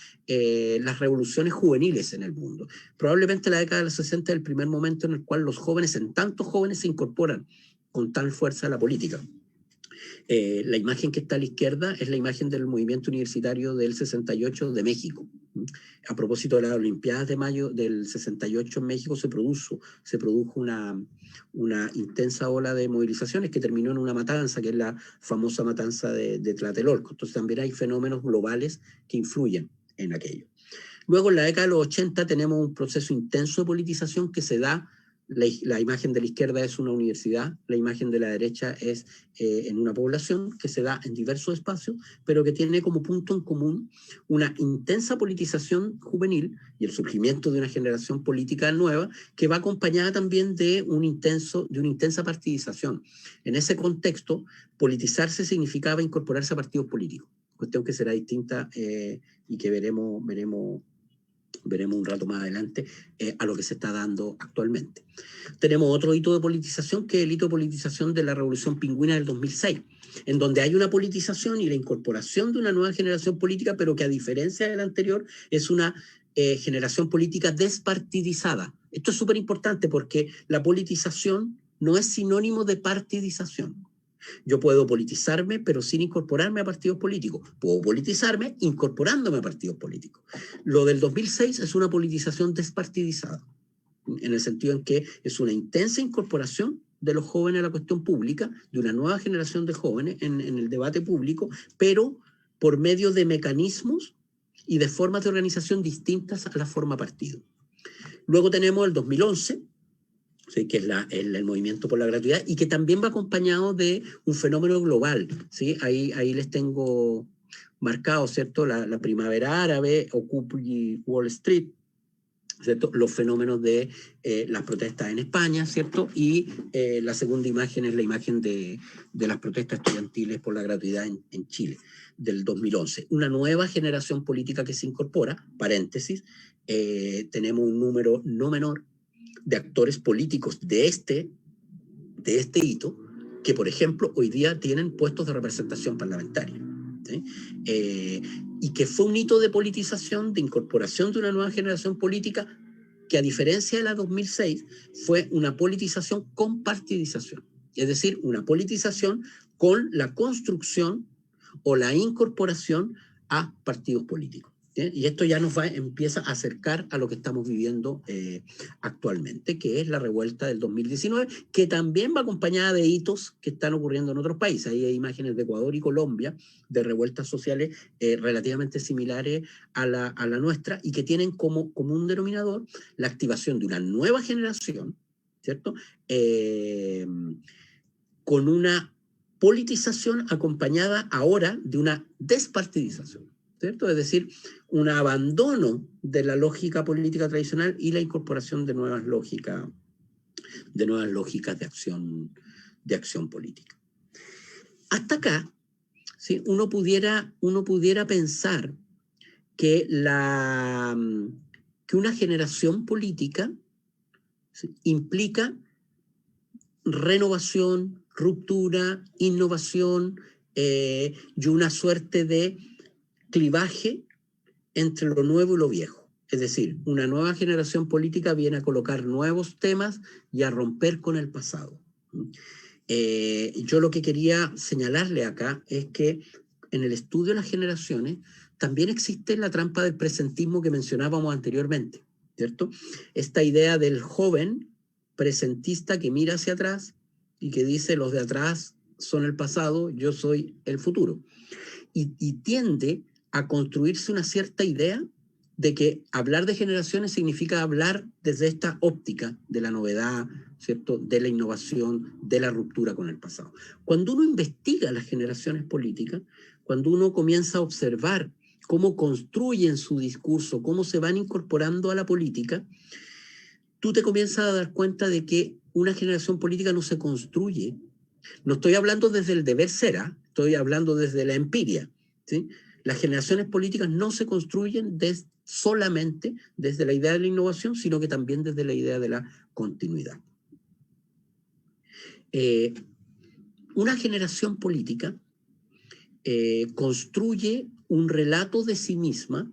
las revoluciones juveniles en el mundo. Probablemente la década de los 60 es el primer momento en el cual los jóvenes, en tantos jóvenes, se incorporan con tal fuerza a la política. La imagen que está a la izquierda es la imagen del movimiento universitario del 68 de México. A propósito de las Olimpiadas de mayo del 68 en México se produjo una intensa ola de movilizaciones que terminó en una matanza, que es la famosa matanza de Tlatelolco. Entonces también hay fenómenos globales que influyen en aquello. Luego, en la década de los 80 tenemos un proceso intenso de politización que se da La imagen de la izquierda es una universidad, la imagen de la derecha es en una población que se da en diversos espacios, pero que tiene como punto en común una intensa politización juvenil y el surgimiento de una generación política nueva que va acompañada también de una intensa partidización. En ese contexto, politizarse significaba incorporarse a partidos políticos, cuestión que será distinta y que veremos un rato más adelante, a lo que se está dando actualmente. Tenemos otro hito de politización, que es el hito de politización de la Revolución Pingüina del 2006, en donde hay una politización y la incorporación de una nueva generación política, pero que a diferencia de la anterior es una generación política despartidizada. Esto es súper importante porque la politización no es sinónimo de partidización. Yo puedo politizarme, pero sin incorporarme a partidos políticos. Puedo politizarme incorporándome a partidos políticos. Lo del 2006 es una politización despartidizada, en el sentido en que es una intensa incorporación de los jóvenes a la cuestión pública, de una nueva generación de jóvenes en el debate público, pero por medio de mecanismos y de formas de organización distintas a la forma partido. Luego tenemos el 2011, ¿sí? Que es el movimiento por la gratuidad, y que también va acompañado de un fenómeno global, ¿sí? Ahí les tengo marcado, ¿cierto? La primavera árabe, Occupy Wall Street, ¿cierto? Los fenómenos de las protestas en España, ¿cierto? Y la segunda imagen es la imagen de las protestas estudiantiles por la gratuidad en Chile, del 2011. Una nueva generación política que se incorpora, paréntesis, tenemos un número no menor de actores políticos de este hito, que por ejemplo hoy día tienen puestos de representación parlamentaria, ¿sí? Y que fue un hito de politización, de incorporación de una nueva generación política, que a diferencia de la 2006 fue una politización con partidización, es decir, una politización con la construcción o la incorporación a partidos políticos. ¿Sí? Y esto ya empieza a acercar a lo que estamos viviendo actualmente, que es la revuelta del 2019, que también va acompañada de hitos que están ocurriendo en otros países. Ahí hay imágenes de Ecuador y Colombia de revueltas sociales relativamente similares a la nuestra, y que tienen como común denominador la activación de una nueva generación, ¿cierto? Con una politización acompañada ahora de una despartidización, ¿cierto? Es decir, un abandono de la lógica política tradicional y la incorporación de nuevas lógicas de acción política. Hasta acá, ¿sí? uno pudiera pensar que una generación política, ¿sí? implica renovación, ruptura, innovación y una suerte de clivaje entre lo nuevo y lo viejo. Es decir, una nueva generación política viene a colocar nuevos temas y a romper con el pasado. Yo lo que quería señalarle acá es que en el estudio de las generaciones también existe la trampa del presentismo que mencionábamos anteriormente, ¿cierto? Esta idea del joven presentista que mira hacia atrás y que dice: los de atrás son el pasado, yo soy el futuro. Y tiende a construirse una cierta idea de que hablar de generaciones significa hablar desde esta óptica de la novedad, ¿cierto? De la innovación, de la ruptura con el pasado. Cuando uno investiga las generaciones políticas, cuando uno comienza a observar cómo construyen su discurso, cómo se van incorporando a la política, tú te comienzas a dar cuenta de que una generación política no se construye. No estoy hablando desde el deber ser, estoy hablando desde la empiria, ¿sí? Las generaciones políticas no se construyen solamente desde la idea de la innovación, sino que también desde la idea de la continuidad. Una generación política construye un relato de sí misma.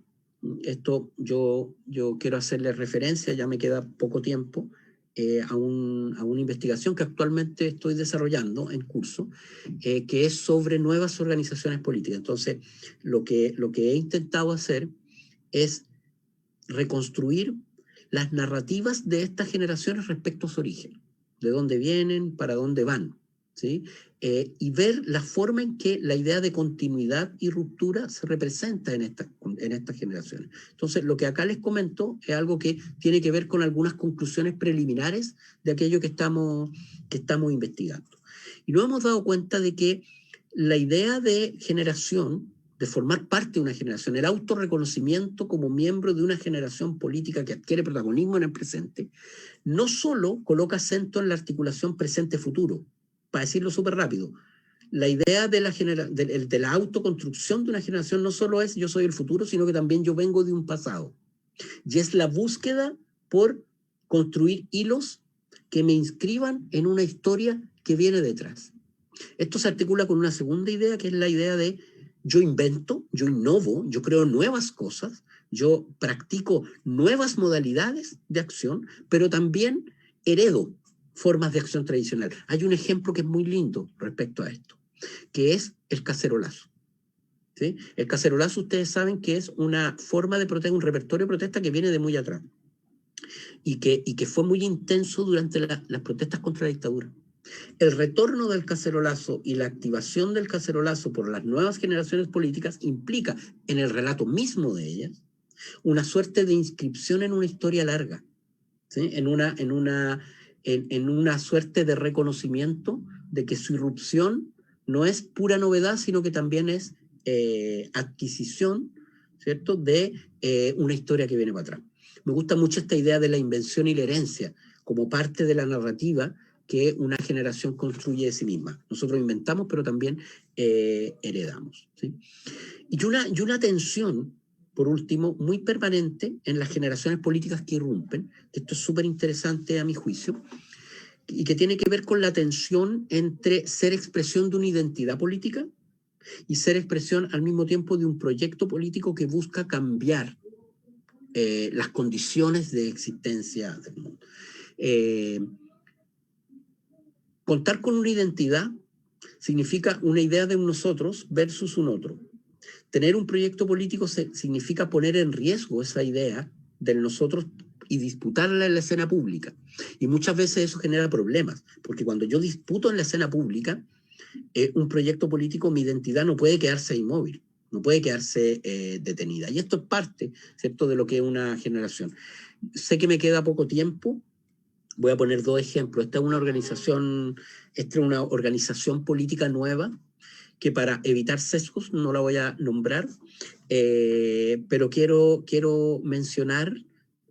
Esto yo quiero hacerle referencia, ya me queda poco tiempo, a una investigación que actualmente estoy desarrollando en curso, que es sobre nuevas organizaciones políticas. Entonces, lo que he intentado hacer es reconstruir las narrativas de estas generaciones respecto a su origen, de dónde vienen, para dónde van, ¿sí? Y ver la forma en que la idea de continuidad y ruptura se representa en estas generaciones. Entonces, lo que acá les comento es algo que tiene que ver con algunas conclusiones preliminares de aquello que estamos investigando. Y nos hemos dado cuenta de que la idea de generación, de formar parte de una generación, el autorreconocimiento como miembro de una generación política que adquiere protagonismo en el presente, no solo coloca acento en la articulación presente-futuro. Para decirlo súper rápido, la idea de la autoconstrucción de una generación no solo es yo soy el futuro, sino que también yo vengo de un pasado. Y es la búsqueda por construir hilos que me inscriban en una historia que viene detrás. Esto se articula con una segunda idea, que es la idea de yo invento, yo innovo, yo creo nuevas cosas, yo practico nuevas modalidades de acción, pero también heredo formas de acción tradicional. Hay un ejemplo que es muy lindo respecto a esto, que es el cacerolazo. ¿Sí? El cacerolazo, ustedes saben que es una forma de protesta, un repertorio de protesta que viene de muy atrás y que fue muy intenso durante las protestas contra la dictadura. El retorno del cacerolazo y la activación del cacerolazo por las nuevas generaciones políticas implica, en el relato mismo de ellas, una suerte de inscripción en una historia larga, ¿sí? en una suerte de reconocimiento de que su irrupción no es pura novedad, sino que también es adquisición, ¿cierto?, de una historia que viene para atrás. Me gusta mucho esta idea de la invención y la herencia como parte de la narrativa que una generación construye de sí misma. Nosotros inventamos, pero también heredamos, ¿sí? Y una tensión, por último, muy permanente en las generaciones políticas que irrumpen, que esto es súper interesante a mi juicio, y que tiene que ver con la tensión entre ser expresión de una identidad política y ser expresión al mismo tiempo de un proyecto político que busca cambiar las condiciones de existencia del mundo. Contar con una identidad significa una idea de un nosotros versus un otro. Tener un proyecto político significa poner en riesgo esa idea del nosotros y disputarla en la escena pública. Y muchas veces eso genera problemas, porque cuando yo disputo en la escena pública un proyecto político, mi identidad no puede quedarse inmóvil, no puede quedarse detenida. Y esto es parte, ¿cierto?, de lo que es una generación. Sé que me queda poco tiempo. Voy a poner dos ejemplos. Esta es una organización política nueva que, para evitar sesgos, no la voy a nombrar, pero quiero mencionar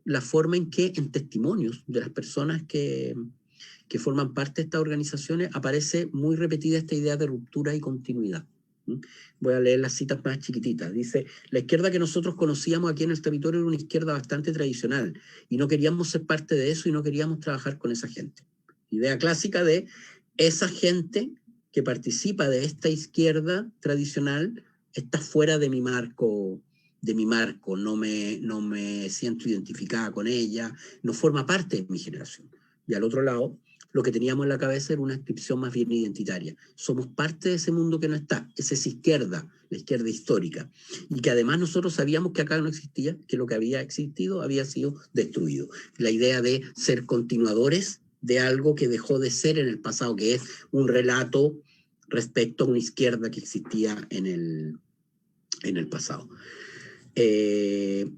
la forma en que en testimonios de las personas que forman parte de estas organizaciones aparece muy repetida esta idea de ruptura y continuidad. Voy a leer las citas más chiquititas. Dice: la izquierda que nosotros conocíamos aquí en el territorio era una izquierda bastante tradicional y no queríamos ser parte de eso y no queríamos trabajar con esa gente. Idea clásica de esa gente que participa de esta izquierda tradicional está fuera de mi marco, no me siento identificada con ella, no forma parte de mi generación. Y al otro lado, lo que teníamos en la cabeza era una inscripción más bien identitaria. Somos parte de ese mundo que no está. Esa es izquierda, la izquierda histórica. Y que además nosotros sabíamos que acá no existía, que lo que había existido había sido destruido. La idea de ser continuadores de algo que dejó de ser en el pasado, que es un relato respecto a una izquierda que existía en el pasado.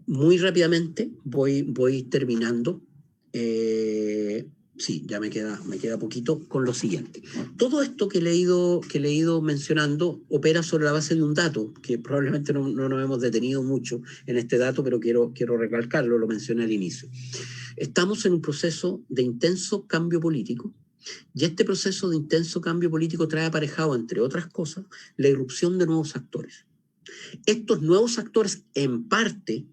Muy rápidamente voy terminando. Sí, ya me queda poquito con lo siguiente. Todo esto que he ido mencionando opera sobre la base de un dato, que probablemente no nos hemos detenido mucho en este dato, pero quiero recalcarlo, lo mencioné al inicio. Estamos en un proceso de intenso cambio político, y este proceso de intenso cambio político trae aparejado, entre otras cosas, la irrupción de nuevos actores. Estos nuevos actores, en parte,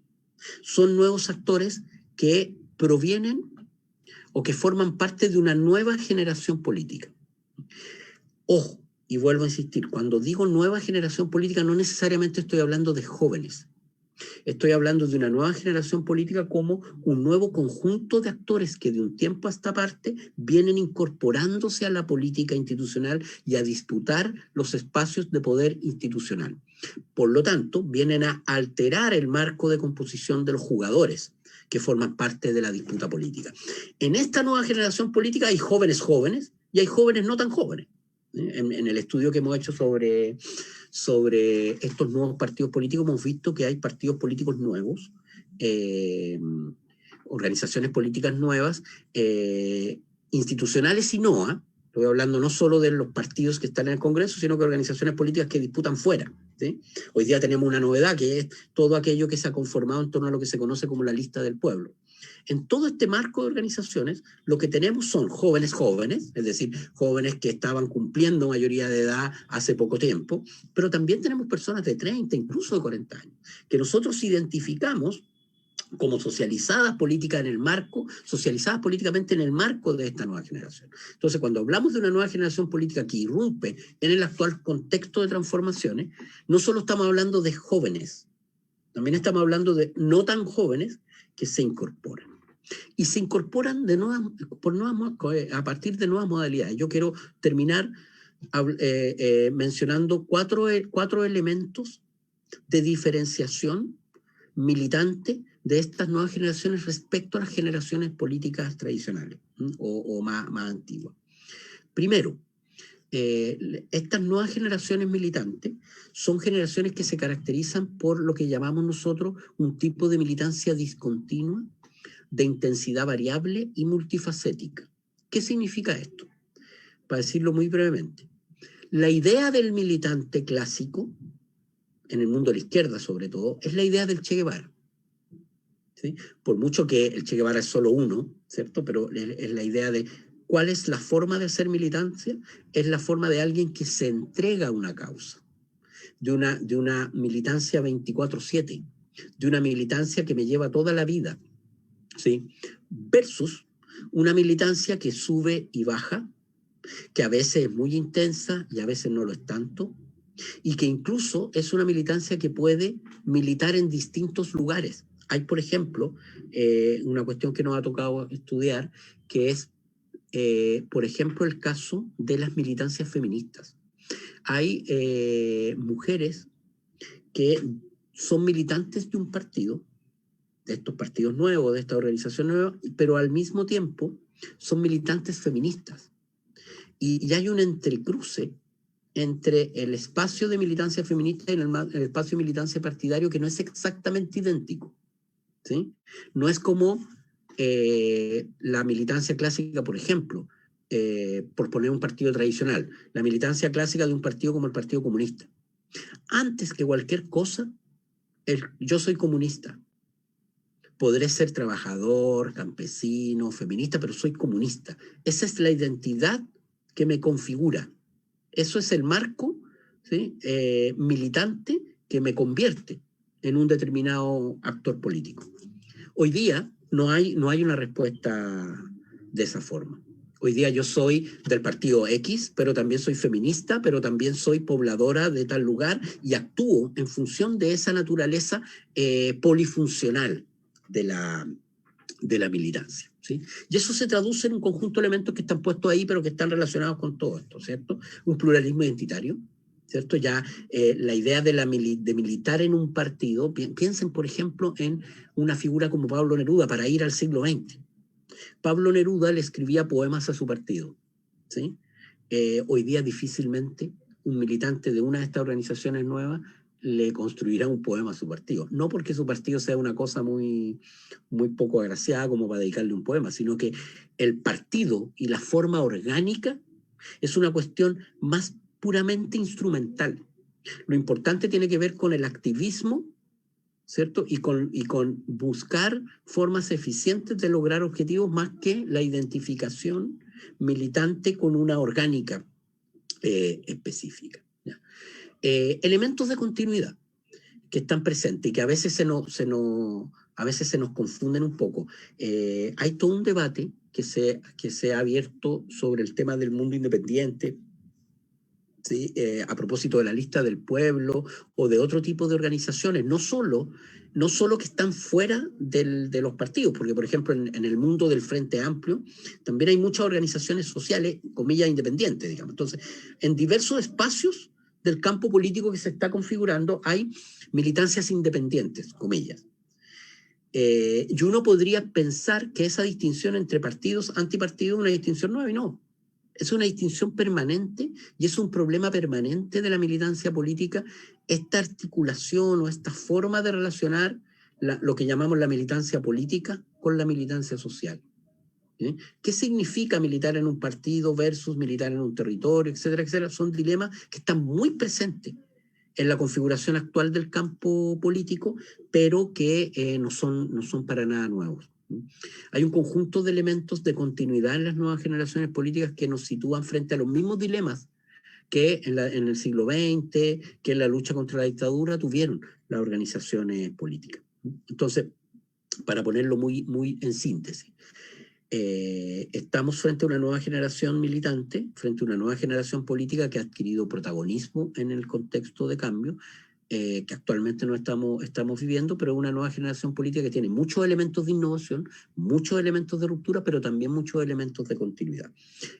son nuevos actores que provienen o que forman parte de una nueva generación política. Ojo, y vuelvo a insistir, cuando digo nueva generación política no necesariamente estoy hablando de jóvenes. Estoy hablando de una nueva generación política como un nuevo conjunto de actores que de un tiempo a esta parte vienen incorporándose a la política institucional y a disputar los espacios de poder institucional. Por lo tanto, vienen a alterar el marco de composición de los jugadores que forman parte de la disputa política. En esta nueva generación política hay jóvenes y hay jóvenes no tan jóvenes. En el estudio que hemos hecho sobre estos nuevos partidos políticos, hemos visto que hay partidos políticos nuevos, organizaciones políticas nuevas, institucionales y no, estoy hablando no solo de los partidos que están en el Congreso, sino que organizaciones políticas que disputan fuera, ¿sí? Hoy día tenemos una novedad, que es todo aquello que se ha conformado en torno a lo que se conoce como la lista del pueblo. En todo este marco de organizaciones, lo que tenemos son jóvenes, es decir, jóvenes que estaban cumpliendo mayoría de edad hace poco tiempo, pero también tenemos personas de 30, incluso de 40 años, que nosotros identificamos como socializadas políticamente en el marco de esta nueva generación. Entonces, cuando hablamos de una nueva generación política que irrumpe en el actual contexto de transformaciones, no solo estamos hablando de jóvenes, también estamos hablando de no tan jóvenes que se incorporan. Y se incorporan a partir de nuevas modalidades. Yo quiero terminar mencionando cuatro elementos de diferenciación militante de estas nuevas generaciones respecto a las generaciones políticas tradicionales o más antiguas. Primero, estas nuevas generaciones militantes son generaciones que se caracterizan por lo que llamamos nosotros un tipo de militancia discontinua, de intensidad variable y multifacética. ¿Qué significa esto? Para decirlo muy brevemente, la idea del militante clásico, en el mundo de la izquierda sobre todo, es la idea del Che Guevara, ¿sí? Por mucho que el Che Guevara es solo uno, ¿cierto? Pero es la idea de cuál es la forma de hacer militancia, es la forma de alguien que se entrega a una causa, de una militancia 24/7, de una militancia que me lleva toda la vida, ¿sí? Versus una militancia que sube y baja, que a veces es muy intensa y a veces no lo es tanto, y que incluso es una militancia que puede militar en distintos lugares. Hay, por ejemplo, una cuestión que nos ha tocado estudiar, que es, por ejemplo, el caso de las militancias feministas. Hay mujeres que son militantes de un partido, de estos partidos nuevos, de esta organización nueva, pero al mismo tiempo son militantes feministas. Y hay un entrecruce entre el espacio de militancia feminista y el espacio de militancia partidario que no es exactamente idéntico, ¿sí? No es como la militancia clásica, por ejemplo, por poner un partido tradicional, la militancia clásica de un partido como el Partido Comunista. Antes que cualquier cosa, yo soy comunista. Podré ser trabajador, campesino, feminista, pero soy comunista. Esa es la identidad que me configura. Eso es el marco, ¿sí? Militante que me convierte en un determinado actor político. Hoy día no hay una respuesta de esa forma. Hoy día yo soy del partido X, pero también soy feminista, pero también soy pobladora de tal lugar y actúo en función de esa naturaleza polifuncional de la militancia, ¿sí? Y eso se traduce en un conjunto de elementos que están puestos ahí, pero que están relacionados con todo esto, ¿cierto? Un pluralismo identitario, ¿cierto? Ya la idea de militar en un partido, piensen, por ejemplo, en una figura como Pablo Neruda, para ir al siglo XX. Pablo Neruda le escribía poemas a su partido, ¿sí? Hoy día difícilmente un militante de una de estas organizaciones nuevas le construirá un poema a su partido. No porque su partido sea una cosa muy, muy poco agraciada como para dedicarle un poema, sino que el partido y la forma orgánica es una cuestión más puramente instrumental. Lo importante tiene que ver con el activismo, ¿cierto? Y con buscar formas eficientes de lograr objetivos más que la identificación militante con una orgánica específica. ¿Ya? Elementos de continuidad que están presentes y que a veces se nos confunden un poco. Hay todo un debate que se ha abierto sobre el tema del mundo independiente, ¿sí? A propósito de la lista del pueblo o de otro tipo de organizaciones, no solo que están fuera de los partidos, porque por ejemplo en el mundo del Frente Amplio también hay muchas organizaciones sociales, comillas, independientes, digamos. Entonces, en diversos espacios del campo político que se está configurando hay militancias independientes, comillas. Y uno podría pensar que esa distinción entre partidos, antipartidos, es una distinción nueva, y no. Es una distinción permanente y es un problema permanente de la militancia política, esta articulación o esta forma de relacionar lo que llamamos la militancia política con la militancia social. ¿Sí? ¿Qué significa militar en un partido versus militar en un territorio, etcétera, etcétera? Son dilemas que están muy presentes en la configuración actual del campo político, pero que no son para nada nuevos. Hay un conjunto de elementos de continuidad en las nuevas generaciones políticas que nos sitúan frente a los mismos dilemas que en el siglo XX, que en la lucha contra la dictadura tuvieron las organizaciones políticas. Entonces, para ponerlo muy en síntesis, estamos frente a una nueva generación militante, frente a una nueva generación política que ha adquirido protagonismo en el contexto de cambio, que actualmente no estamos viviendo, pero una nueva generación política que tiene muchos elementos de innovación, muchos elementos de ruptura, pero también muchos elementos de continuidad.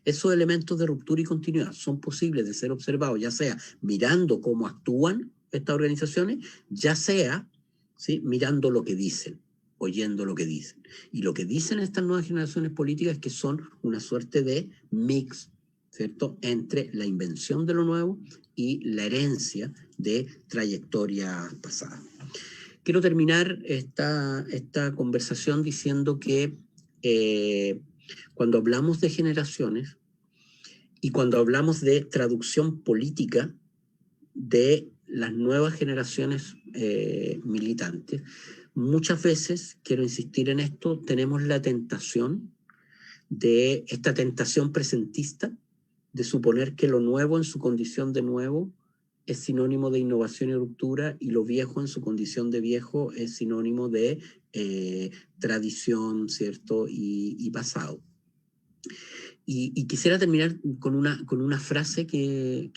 Esos elementos de ruptura y continuidad son posibles de ser observados, ya sea mirando cómo actúan estas organizaciones, ya sea, ¿sí?, mirando lo que dicen, oyendo lo que dicen. Y lo que dicen estas nuevas generaciones políticas es que son una suerte de mix, ¿cierto?, entre la invención de lo nuevo y la herencia de trayectorias pasadas. Quiero terminar esta conversación diciendo que cuando hablamos de generaciones y cuando hablamos de traducción política de las nuevas generaciones militantes, muchas veces, quiero insistir en esto, tenemos la tentación de esta tentación presentista de suponer que lo nuevo en su condición de nuevo es sinónimo de innovación y ruptura y lo viejo en su condición de viejo es sinónimo de tradición, ¿cierto?, y pasado. Y quisiera terminar con una frase que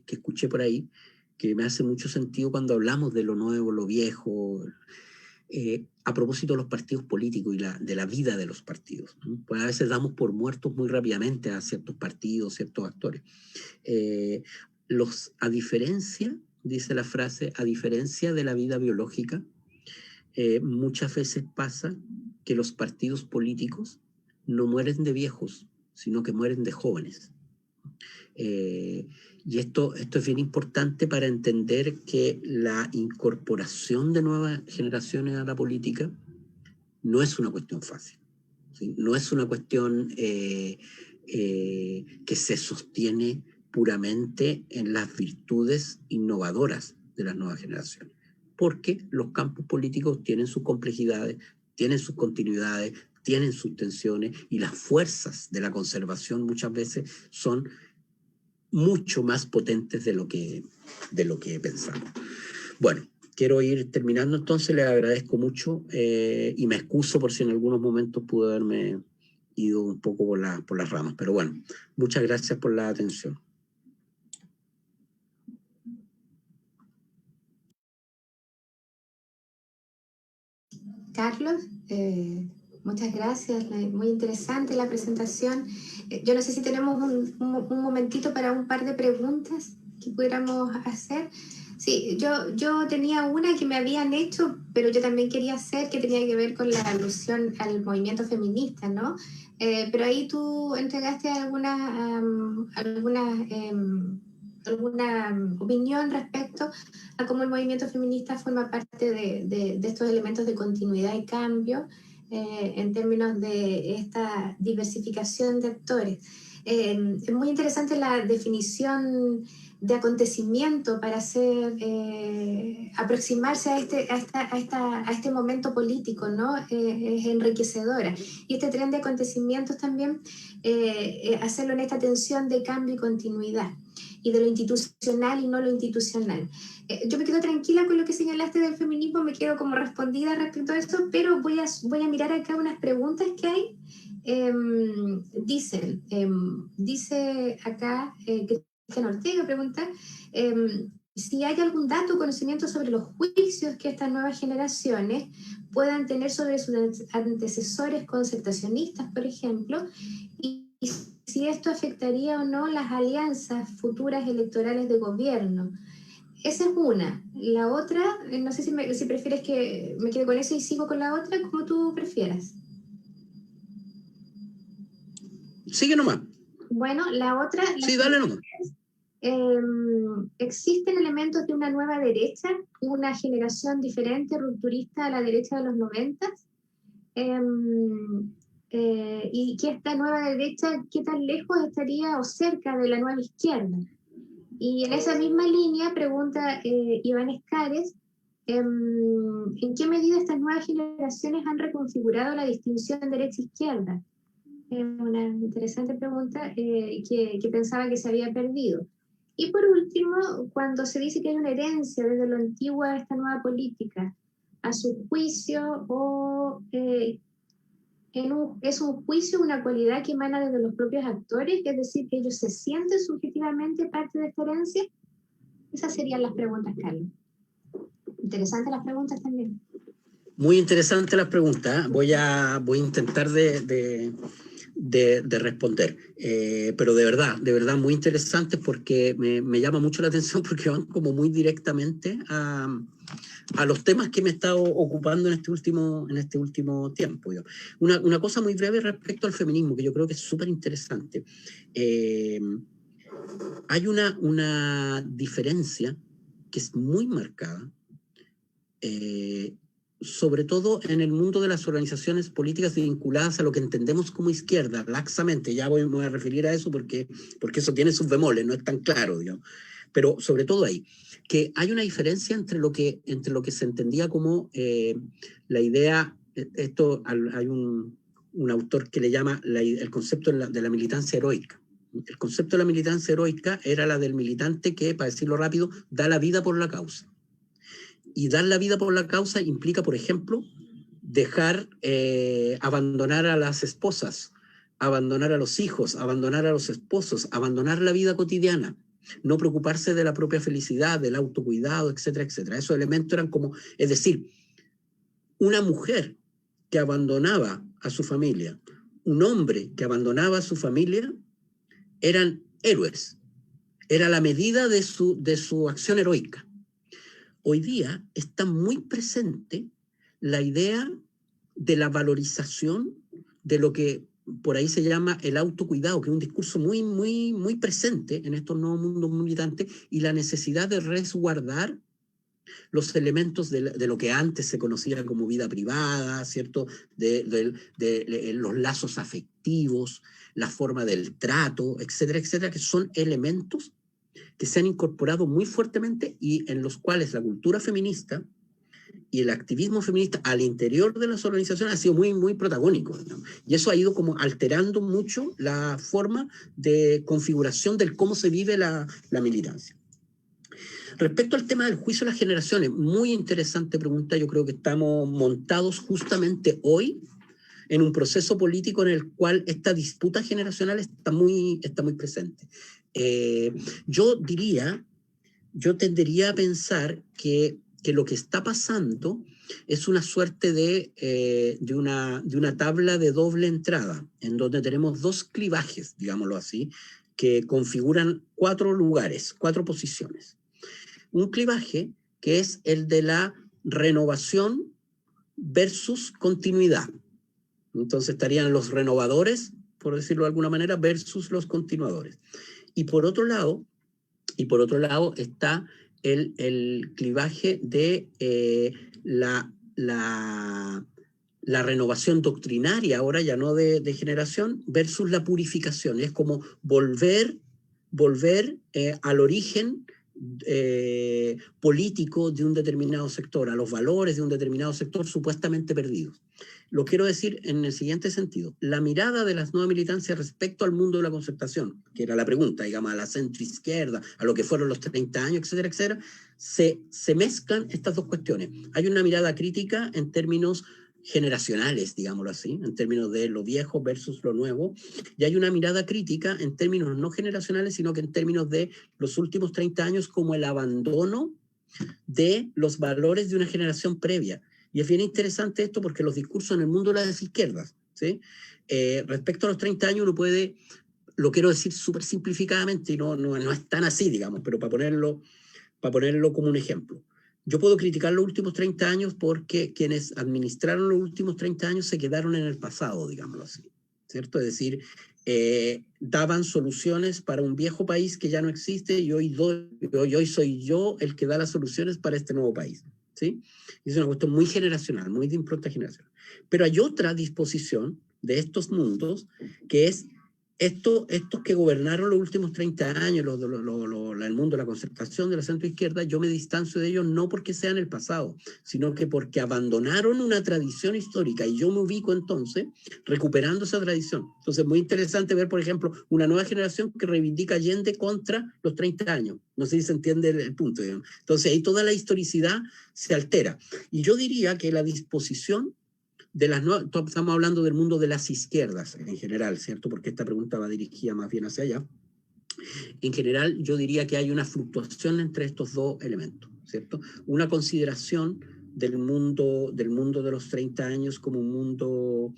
escuché por ahí, que me hace mucho sentido cuando hablamos de lo nuevo, lo viejo, a propósito de los partidos políticos y de la vida de los partidos, ¿no? Pues a veces damos por muertos muy rápidamente a ciertos partidos, ciertos actores. A diferencia, dice la frase, a diferencia de la vida biológica, muchas veces pasa que los partidos políticos no mueren de viejos, sino que mueren de jóvenes. Y esto es bien importante para entender que la incorporación de nuevas generaciones a la política no es una cuestión fácil, ¿sí? No es una cuestión que se sostiene puramente en las virtudes innovadoras de las nuevas generaciones, porque los campos políticos tienen sus complejidades, tienen sus continuidades, tienen sus tensiones, y las fuerzas de la conservación muchas veces son mucho más potentes de lo que pensamos. Bueno, quiero ir terminando entonces, les agradezco mucho y me excuso por si en algunos momentos pude haberme ido un poco por las ramas, pero bueno, muchas gracias por la atención. Carlos, muchas gracias, muy interesante la presentación. Yo no sé si tenemos un momentito para un par de preguntas que pudiéramos hacer. Sí, yo tenía una que me habían hecho, pero yo también quería hacer, que tenía que ver con la alusión al movimiento feminista, ¿no? Pero ahí tú entregaste alguna opinión respecto a cómo el movimiento feminista forma parte de estos elementos de continuidad y cambio en términos de esta diversificación de actores. Es muy interesante la definición de acontecimiento para aproximarse a este momento político, ¿no? Es enriquecedora. Y este tren de acontecimientos también, hacerlo en esta tensión de cambio y continuidad, y de lo institucional y no lo institucional. Yo me quedo tranquila con lo que señalaste del feminismo, me quedo como respondida respecto a eso, pero voy a mirar acá unas preguntas que hay. Dice acá Cristian Ortega pregunta si hay algún dato o conocimiento sobre los juicios que estas nuevas generaciones puedan tener sobre sus antecesores concertacionistas, por ejemplo, y si esto afectaría o no las alianzas futuras electorales de gobierno. Esa es una. La otra, no sé si prefieres que me quede con eso y sigo con la otra, como tú prefieras. Sigue nomás. Bueno, la otra... Sí, dale nomás. ¿Existen elementos de una nueva derecha, una generación diferente, rupturista a la derecha de los 90? Y que esta nueva derecha, ¿qué tan lejos estaría o cerca de la nueva izquierda? Y en esa misma línea pregunta Iván Escares, ¿en qué medida estas nuevas generaciones han reconfigurado la distinción derecha-izquierda? Una interesante pregunta que pensaba que se había perdido. Y por último, cuando se dice que hay una herencia desde lo antiguo a esta nueva política, a su juicio o es un juicio, una cualidad que emana desde los propios actores, es decir, que ellos se sienten subjetivamente parte de esta herencia. Esas serían las preguntas, Carlos. Interesantes las preguntas también. Muy interesante las preguntas. Voy a intentar de responder. Pero de verdad, muy interesantes porque me llama mucho la atención porque van como muy directamente a los temas que me he estado ocupando en este último tiempo. Una cosa muy breve respecto al feminismo, que yo creo que es súper interesante. Hay una diferencia que es muy marcada, sobre todo en el mundo de las organizaciones políticas vinculadas a lo que entendemos como izquierda, laxamente, ya me voy a referir a eso porque eso tiene sus bemoles, no es tan claro, digamos. Pero sobre todo ahí, que hay una diferencia entre lo que se entendía como la idea, hay un autor que le llama el concepto de la militancia heroica. El concepto de la militancia heroica era la del militante que, para decirlo rápido, da la vida por la causa. Y dar la vida por la causa implica, por ejemplo, abandonar a las esposas, abandonar a los hijos, abandonar a los esposos, abandonar la vida cotidiana, no preocuparse de la propia felicidad, del autocuidado, etcétera, etcétera. Esos elementos eran como, es decir, una mujer que abandonaba a su familia, un hombre que abandonaba a su familia, eran héroes. Era la medida de su acción heroica. Hoy día está muy presente la idea de la valorización de lo que por ahí se llama el autocuidado, que es un discurso muy, muy, muy presente en estos nuevos mundos militantes, y la necesidad de resguardar los elementos de lo que antes se conocía como vida privada, ¿cierto? De los lazos afectivos, la forma del trato, etcétera, etcétera, que son elementos que se han incorporado muy fuertemente y en los cuales la cultura feminista y el activismo feminista al interior de las organizaciones ha sido muy, muy protagónico, ¿no? Y eso ha ido como alterando mucho la forma de configuración del cómo se vive la militancia. Respecto al tema del juicio de las generaciones, muy interesante pregunta. Yo creo que estamos montados justamente hoy en un proceso político en el cual esta disputa generacional está muy presente. Yo tendería a pensar que lo que está pasando es una suerte de una tabla de doble entrada, en donde tenemos dos clivajes, digámoslo así, que configuran 4 lugares, 4 posiciones. Un clivaje que es el de la renovación versus continuidad. Entonces estarían los renovadores, por decirlo de alguna manera, versus los continuadores. Y por otro lado está el clivaje de la renovación doctrinaria, ahora ya no de generación, versus la purificación. Es como volver al origen político de un determinado sector, a los valores de un determinado sector supuestamente perdidos. Lo quiero decir en el siguiente sentido: la mirada de las nuevas militancias respecto al mundo de la concertación, que era la pregunta, digamos, a la centroizquierda, a lo que fueron los 30 años, etcétera, etcétera, se mezclan estas dos cuestiones. Hay una mirada crítica en términos generacionales, digámoslo así, en términos de lo viejo versus lo nuevo, y hay una mirada crítica en términos no generacionales, sino que en términos de los últimos 30 años como el abandono de los valores de una generación previa. Y es bien interesante esto porque los discursos en el mundo de las izquierdas, ¿sí? Respecto a los 30 años uno puede, lo quiero decir súper simplificadamente y no es tan así, digamos, pero para ponerlo como un ejemplo. Yo puedo criticar los últimos 30 años porque quienes administraron los últimos 30 años se quedaron en el pasado, digámoslo así, ¿cierto? Es decir, daban soluciones para un viejo país que ya no existe y hoy soy yo el que da las soluciones para este nuevo país, ¿sí? Es una cuestión muy generacional, muy de impronta generacional. Pero hay otra disposición de estos mundos que es estos que gobernaron los últimos 30 años, el mundo de la concertación de la centroizquierda. Yo me distancio de ellos no porque sean el pasado, sino que porque abandonaron una tradición histórica, y yo me ubico entonces recuperando esa tradición. Entonces, muy interesante ver, por ejemplo, una nueva generación que reivindica Allende contra los 30 años. No sé si se entiende el punto, digamos. Entonces, ahí toda la historicidad se altera. Y yo diría que la disposición de las nuevas, estamos hablando del mundo de las izquierdas en general, ¿cierto? Porque esta pregunta va dirigida más bien hacia allá. En general, yo diría que hay una fluctuación entre estos dos elementos, ¿cierto? Una consideración del mundo de los 30 años como un mundo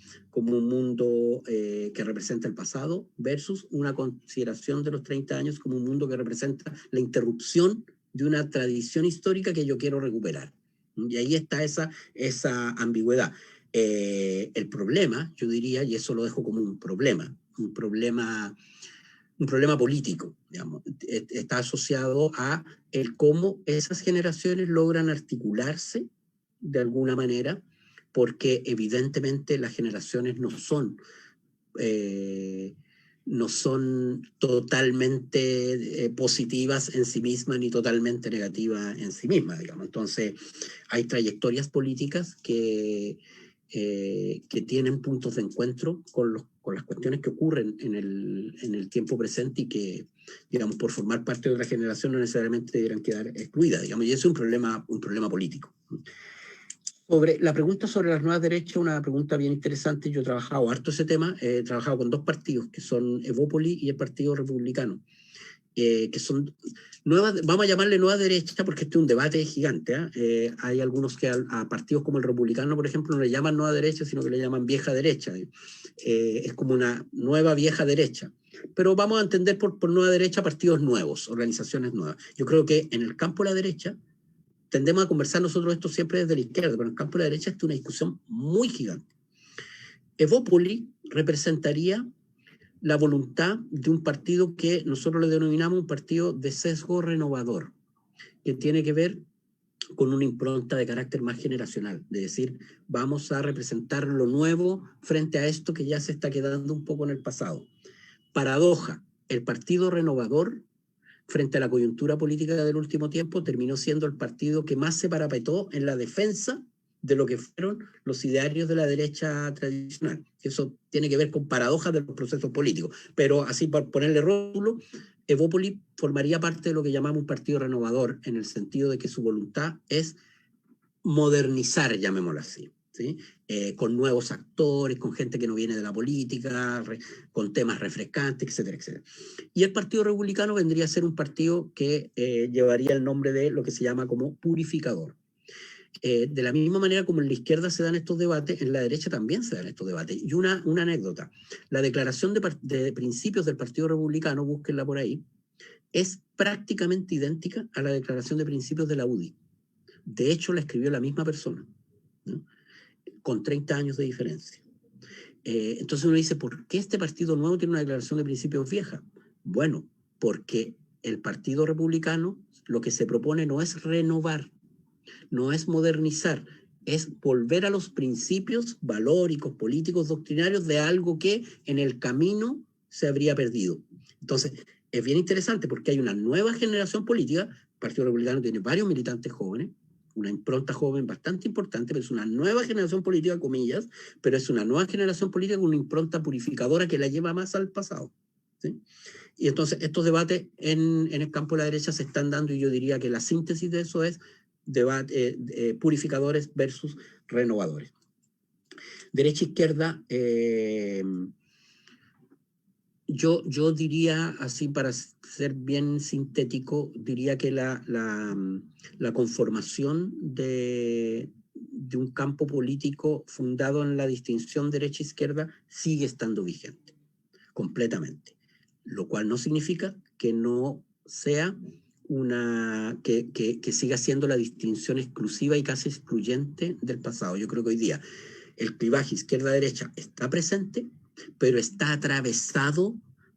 que representa el pasado, versus una consideración de los 30 años como un mundo que representa la interrupción de una tradición histórica que yo quiero recuperar. Y ahí está esa ambigüedad. El problema, yo diría, y eso lo dejo como un problema político, digamos, está asociado a el cómo esas generaciones logran articularse de alguna manera, porque evidentemente las generaciones no son totalmente positivas en sí mismas ni totalmente negativas en sí mismas, digamos. Entonces, hay trayectorias políticas que tienen puntos de encuentro con las cuestiones que ocurren en el tiempo presente y que, digamos, por formar parte de otra generación no necesariamente deberán quedar excluidas, digamos, y eso es un problema político. Sobre la pregunta sobre las nuevas derechas, una pregunta bien interesante. Yo he trabajado harto ese tema, he trabajado con dos partidos, que son Evópoli y el Partido Republicano, que son nuevas, vamos a llamarle nueva derecha, porque este es un debate gigante. Hay algunos que a partidos como el Republicano, por ejemplo, no le llaman nueva derecha, sino que le llaman vieja derecha. Es como una nueva vieja derecha. Pero vamos a entender por nueva derecha partidos nuevos, organizaciones nuevas. Yo creo que en el campo de la derecha, tendemos a conversar nosotros esto siempre desde la izquierda, pero en el campo de la derecha es una discusión muy gigante. Evópoli representaría la voluntad de un partido que nosotros le denominamos un partido de sesgo renovador, que tiene que ver con una impronta de carácter más generacional, de decir, vamos a representar lo nuevo frente a esto que ya se está quedando un poco en el pasado. Paradoja, el partido renovador, frente a la coyuntura política del último tiempo, terminó siendo el partido que más se parapetó en la defensa de lo que fueron los idearios de la derecha tradicional. Eso tiene que ver con paradojas de los procesos políticos. Pero así, para ponerle rótulo, Evópoli formaría parte de lo que llamamos un partido renovador, en el sentido de que su voluntad es modernizar, llamémoslo así, ¿sí? Con nuevos actores, con gente que no viene de la política, con temas refrescantes, etcétera, etcétera. Y el Partido Republicano vendría a ser un partido que llevaría el nombre de lo que se llama como purificador. De la misma manera como en la izquierda se dan estos debates, en la derecha también se dan estos debates. Y una anécdota, la declaración de principios del Partido Republicano, búsquenla por ahí, es prácticamente idéntica a la declaración de principios de la UDI. De hecho, la escribió la misma persona, ¿no? Con 30 años de diferencia. Entonces uno dice, ¿por qué este partido nuevo tiene una declaración de principios vieja? Bueno, porque el Partido Republicano lo que se propone no es renovar, no es modernizar, es volver a los principios valóricos, políticos, doctrinarios de algo que en el camino se habría perdido. Entonces, es bien interesante porque hay una nueva generación política. El Partido Republicano tiene varios militantes jóvenes, una impronta joven bastante importante, pero es una nueva generación política, comillas, pero es una nueva generación política con una impronta purificadora que la lleva más al pasado, ¿sí? Y entonces estos debates en el campo de la derecha se están dando, y yo diría que la síntesis de eso es purificadores versus renovadores. Derecha-izquierda, yo diría, así para ser bien sintético, diría que la conformación de un campo político fundado en la distinción derecha-izquierda sigue estando vigente, completamente. Lo cual no significa que no sea que siga siendo la distinción exclusiva y casi excluyente del pasado. Yo creo que hoy día el clivaje izquierda-derecha está presente, pero está atravesado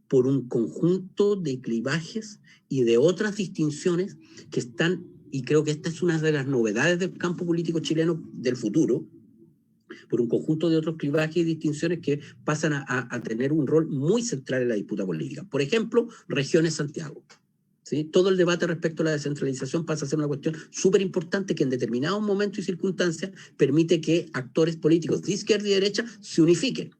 por un conjunto de clivajes y de otras distinciones que están, y creo que esta es una de las novedades del campo político chileno del futuro, por un conjunto de otros clivajes y distinciones que pasan a tener un rol muy central en la disputa política. Por ejemplo, Regiones Santiago. ¿Sí? Todo el debate respecto a la descentralización pasa a ser una cuestión súper importante que en determinados momentos y circunstancias permite que actores políticos de izquierda y derecha se unifiquen.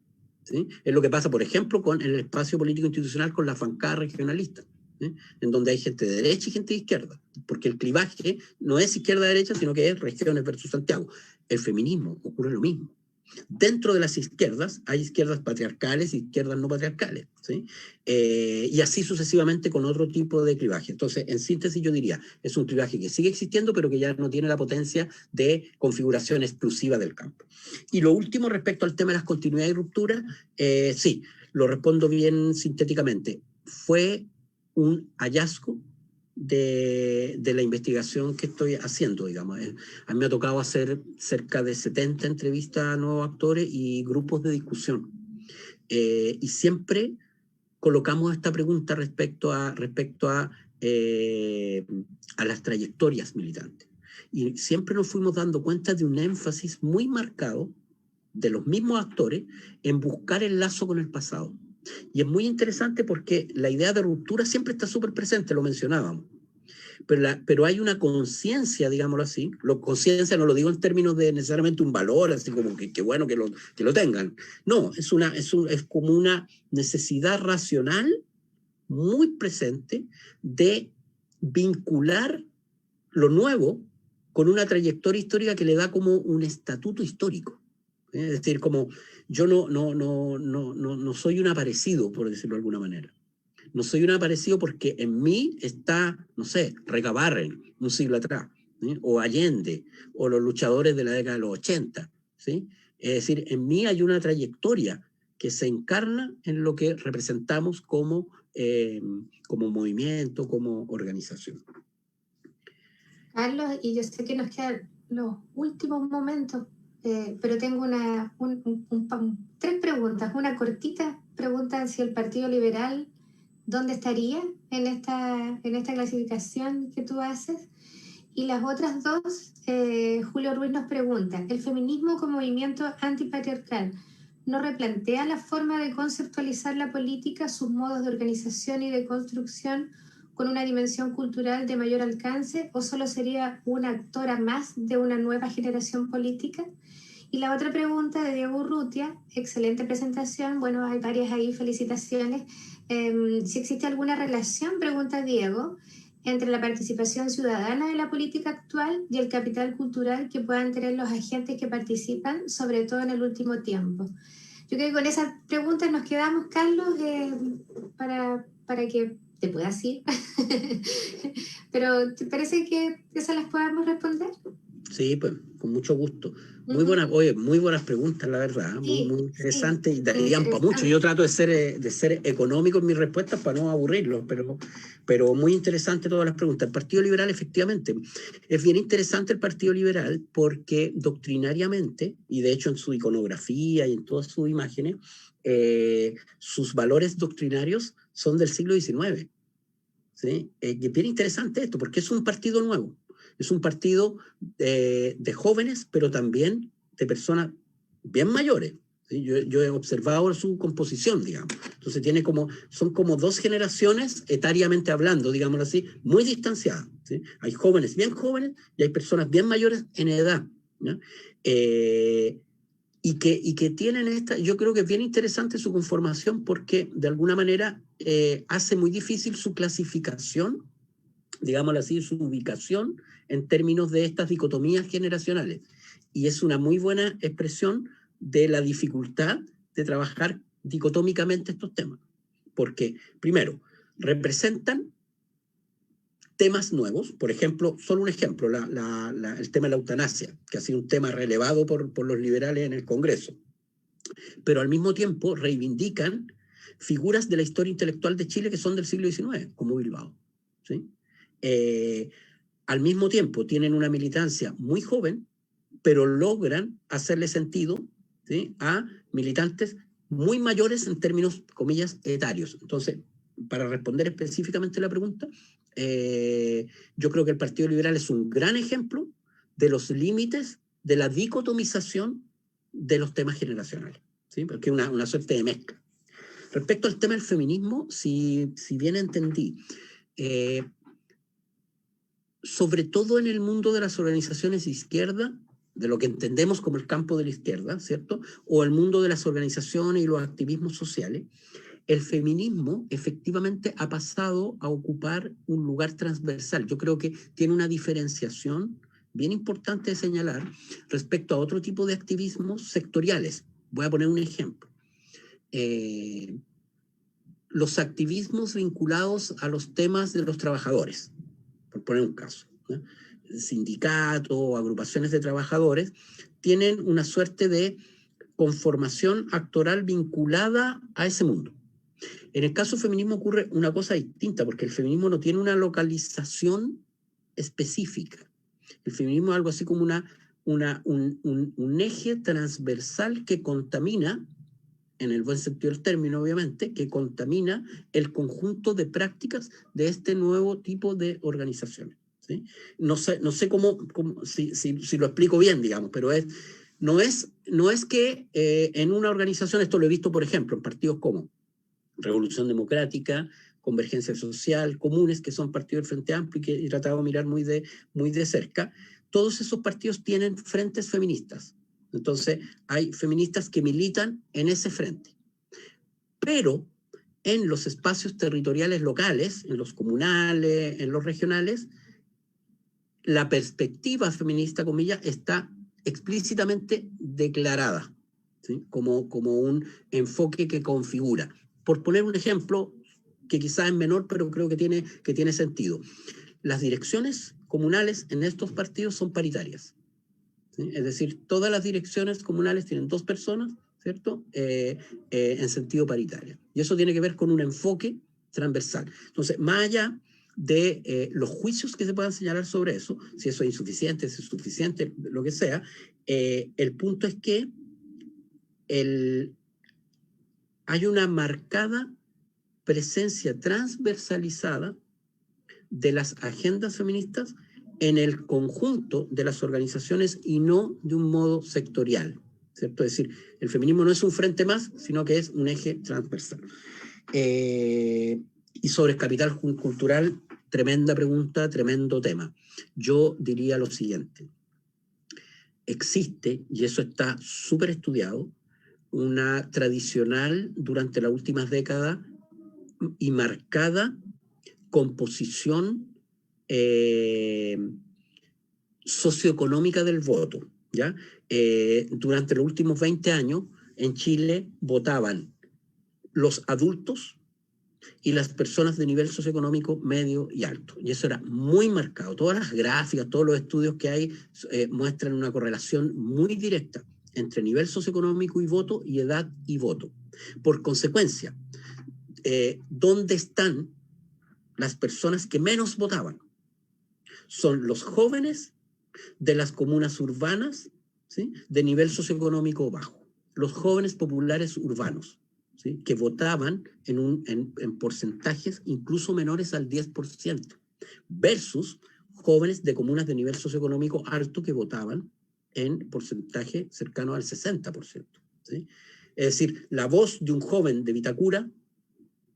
¿Sí? Es lo que pasa, por ejemplo, con el espacio político institucional con la bancada regionalista, ¿sí? En donde hay gente de derecha y gente de izquierda, porque el clivaje no es izquierda-derecha, sino que es regiones versus Santiago. El feminismo ocurre lo mismo. Dentro de las izquierdas hay izquierdas patriarcales y izquierdas no patriarcales, ¿sí? Y así sucesivamente con otro tipo de clivaje. Entonces, en síntesis yo diría, es un clivaje que sigue existiendo, pero que ya no tiene la potencia de configuración exclusiva del campo. Y lo último respecto al tema de las continuidades y rupturas, sí, lo respondo bien sintéticamente. Fue un hallazgo de la investigación que estoy haciendo, digamos. A mí me ha tocado hacer cerca de 70 entrevistas a nuevos actores y grupos de discusión. Y siempre colocamos esta pregunta respecto a las trayectorias militantes. Y siempre nos fuimos dando cuenta de un énfasis muy marcado de los mismos actores en buscar el lazo con el pasado. Y es muy interesante porque la idea de ruptura siempre está súper presente, lo mencionábamos. Pero hay una conciencia, digámoslo así. Conciencia no lo digo en términos de necesariamente un valor, así como que bueno que lo tengan. No, es como una necesidad racional muy presente de vincular lo nuevo con una trayectoria histórica que le da como un estatuto histórico. Es decir, como yo no soy un aparecido, por decirlo de alguna manera. No soy un aparecido porque en mí está, no sé, Recabarren, un siglo atrás, ¿sí? O Allende, o los luchadores de la década de los 80, ¿sí? Es decir, en mí hay una trayectoria que se encarna en lo que representamos como movimiento, como organización. Carlos, y yo sé que nos quedan los últimos momentos, pero tengo tres preguntas. Una cortita pregunta si el Partido Liberal, ¿dónde estaría en esta clasificación que tú haces? Y las otras dos, Julio Ruiz nos pregunta, ¿el feminismo como movimiento antipatriarcal no replantea la forma de conceptualizar la política, sus modos de organización y de construcción con una dimensión cultural de mayor alcance, o solo sería una actora más de una nueva generación política? Y la otra pregunta de Diego Urrutia, excelente presentación, bueno, hay varias ahí, felicitaciones. Si existe alguna relación, pregunta Diego, entre la participación ciudadana de la política actual y el capital cultural que puedan tener los agentes que participan, sobre todo en el último tiempo. Yo creo que con esas preguntas nos quedamos, Carlos, para que te puedas ir. Pero ¿te parece que esas las podamos responder? Sí, pues, con mucho gusto. Muy buenas preguntas, la verdad, sí, muy interesantes sí, y darían para mucho. Yo trato de ser económico en mis respuestas para no aburrirlos, pero muy interesante todas las preguntas. El Partido Liberal, efectivamente, es bien interesante el Partido Liberal porque doctrinariamente, y de hecho en su iconografía y en todas sus imágenes, sus valores doctrinarios son del siglo XIX. ¿Sí? Es bien interesante esto, porque es un partido nuevo. Es un partido de jóvenes, pero también de personas bien mayores. ¿Sí? Yo he observado su composición, digamos. Entonces son como dos generaciones, etariamente hablando, digámoslo así, muy distanciadas. ¿Sí? Hay jóvenes bien jóvenes y hay personas bien mayores en edad. ¿no? Y que tienen yo creo que es bien interesante su conformación porque de alguna manera hace muy difícil su clasificación, digámoslo así, su ubicación en términos de estas dicotomías generacionales. Y es una muy buena expresión de la dificultad de trabajar dicotómicamente estos temas. Porque, primero, representan temas nuevos, por ejemplo, solo un ejemplo, el tema de la eutanasia, que ha sido un tema relevado por los liberales en el Congreso, pero al mismo tiempo reivindican figuras de la historia intelectual de Chile que son del siglo XIX, como Bilbao. ¿Sí? Al mismo tiempo tienen una militancia muy joven, pero logran hacerle sentido, ¿sí?, a militantes muy mayores en términos, comillas, etarios. Entonces, para responder específicamente la pregunta, yo creo que el Partido Liberal es un gran ejemplo de los límites de la dicotomización de los temas generacionales, ¿sí? Porque es una suerte de mezcla. Respecto al tema del feminismo, si bien entendí, sobre todo en el mundo de las organizaciones de izquierda, de lo que entendemos como el campo de la izquierda, ¿cierto? O el mundo de las organizaciones y los activismos sociales, el feminismo efectivamente ha pasado a ocupar un lugar transversal. Yo creo que tiene una diferenciación bien importante de señalar respecto a otro tipo de activismos sectoriales. Voy a poner un ejemplo. Los activismos vinculados a los temas de los trabajadores, por poner un caso, ¿no? Sindicatos o agrupaciones de trabajadores tienen una suerte de conformación actoral vinculada a ese mundo. En el caso del feminismo ocurre una cosa distinta, porque el feminismo no tiene una localización específica. El feminismo es algo así como un eje transversal que contamina, en el buen sentido del término obviamente, que contamina el conjunto de prácticas de este nuevo tipo de organizaciones, ¿sí? No sé si lo explico bien, digamos, pero no es que en una organización, esto lo he visto por ejemplo en partidos como Revolución Democrática, Convergencia Social, Comunes, que son partidos del Frente Amplio y que he tratado de mirar muy de cerca, todos esos partidos tienen frentes feministas. Entonces, hay feministas que militan en ese frente. Pero en los espacios territoriales locales, en los comunales, en los regionales, la perspectiva feminista, comillas, está explícitamente declarada, ¿sí? como un enfoque que configura. Por poner un ejemplo que quizás es menor, pero creo que tiene sentido. Las direcciones comunales en estos partidos son paritarias, ¿sí? Es decir, todas las direcciones comunales tienen 2 personas, ¿cierto? En sentido paritario. Y eso tiene que ver con un enfoque transversal. Entonces, más allá de los juicios que se puedan señalar sobre eso, si eso es insuficiente, si es suficiente, lo que sea, el punto es que hay una marcada presencia transversalizada de las agendas feministas en el conjunto de las organizaciones y no de un modo sectorial, ¿cierto? Es decir, el feminismo no es un frente más, sino que es un eje transversal. Y sobre el capital cultural, tremenda pregunta, tremendo tema. Yo diría lo siguiente. Existe, y eso está súper estudiado, una tradicional durante las últimas décadas y marcada composición socioeconómica del voto, ¿ya? Durante los últimos 20 años en Chile votaban los adultos y las personas de nivel socioeconómico medio y alto. Y eso era muy marcado. Todas las gráficas, todos los estudios que hay muestran una correlación muy directa entre nivel socioeconómico y voto y edad y voto. Por consecuencia, ¿dónde están las personas que menos votaban? Son los jóvenes de las comunas urbanas, ¿sí? De nivel socioeconómico bajo. Los jóvenes populares urbanos, ¿sí? Que votaban en porcentajes incluso menores al 10%, versus jóvenes de comunas de nivel socioeconómico alto que votaban en porcentaje cercano al 60%. ¿Sí? Es decir, la voz de un joven de Vitacura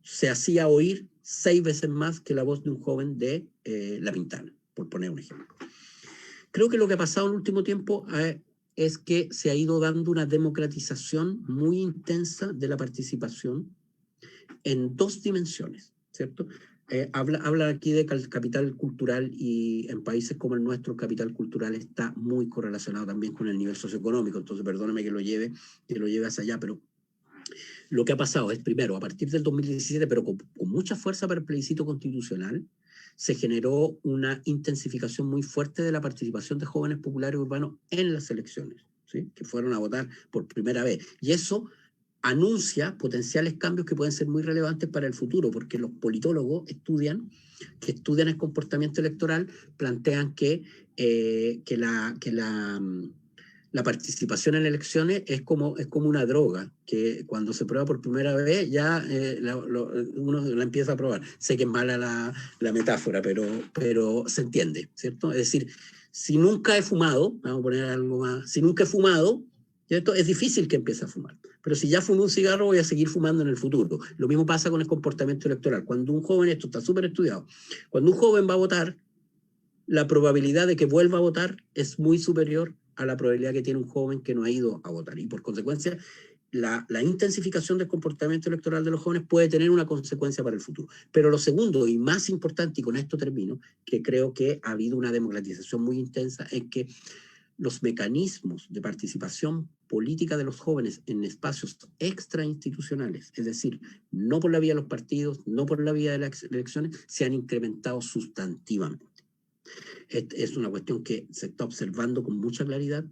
se hacía oír 6 veces más que la voz de un joven de La Pintana, por poner un ejemplo. Creo que lo que ha pasado en el último tiempo es que se ha ido dando una democratización muy intensa de la participación en 2 dimensiones, ¿cierto? Habla aquí de capital cultural y en países como el nuestro el capital cultural está muy correlacionado también con el nivel socioeconómico, entonces perdóname que lo lleve hacia allá, pero lo que ha pasado es, primero, a partir del 2017, pero con mucha fuerza para el plebiscito constitucional, se generó una intensificación muy fuerte de la participación de jóvenes populares urbanos en las elecciones, ¿sí? Que fueron a votar por primera vez. Y eso anuncia potenciales cambios que pueden ser muy relevantes para el futuro, porque los politólogos que estudian el comportamiento electoral plantean que la participación en elecciones es como una droga, que cuando se prueba por primera vez ya uno la empieza a probar. Sé que es mala la metáfora, pero se entiende, ¿cierto? Es decir, si nunca he fumado, vamos a poner algo más, si nunca he fumado, ¿cierto? Es difícil que empiece a fumar. Pero si ya fumé un cigarro, voy a seguir fumando en el futuro. Lo mismo pasa con el comportamiento electoral. Cuando un joven, esto está súper estudiado, cuando un joven va a votar, la probabilidad de que vuelva a votar es muy superior a la probabilidad que tiene un joven que no ha ido a votar. Y por consecuencia, la intensificación del comportamiento electoral de los jóvenes puede tener una consecuencia para el futuro. Pero lo segundo y más importante, y con esto termino, que creo que ha habido una democratización muy intensa, es que los mecanismos de participación política de los jóvenes en espacios extrainstitucionales, es decir, no por la vía de los partidos, no por la vía de las elecciones, se han incrementado sustantivamente. Es una cuestión que se está observando con mucha claridad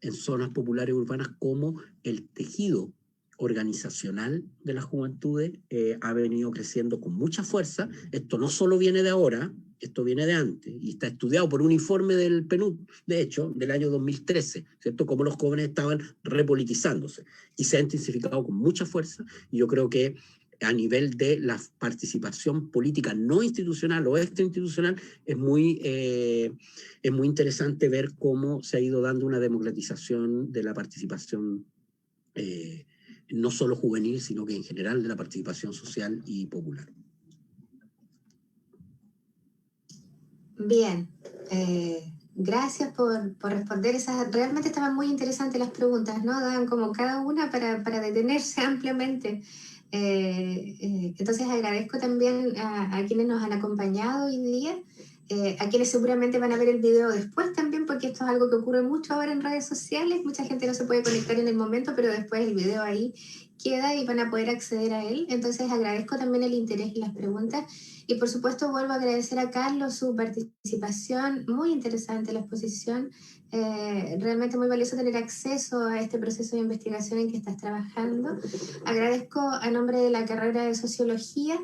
en zonas populares urbanas, como el tejido organizacional de las juventudes ha venido creciendo con mucha fuerza. Esto no solo viene de ahora, esto viene de antes, y está estudiado por un informe del PNUD, de hecho, del año 2013, ¿cierto? Cómo los jóvenes estaban repolitizándose, y se ha intensificado con mucha fuerza, y yo creo que a nivel de la participación política no institucional o extrainstitucional, es muy interesante ver cómo se ha ido dando una democratización de la participación, no solo juvenil, sino que en general de la participación social y popular. Bien, gracias por responder esas. Realmente estaban muy interesantes las preguntas, ¿no? Dan como cada una para detenerse ampliamente. Entonces agradezco también a quienes nos han acompañado hoy día, a quienes seguramente van a ver el video después también, porque esto es algo que ocurre mucho ahora en redes sociales. Mucha gente no se puede conectar en el momento, pero después el video ahí queda y van a poder acceder a él. Entonces agradezco también el interés y las preguntas. Y por supuesto vuelvo a agradecer a Carlos su participación, muy interesante la exposición, realmente muy valioso tener acceso a este proceso de investigación en que estás trabajando. Agradezco a nombre de la carrera de Sociología,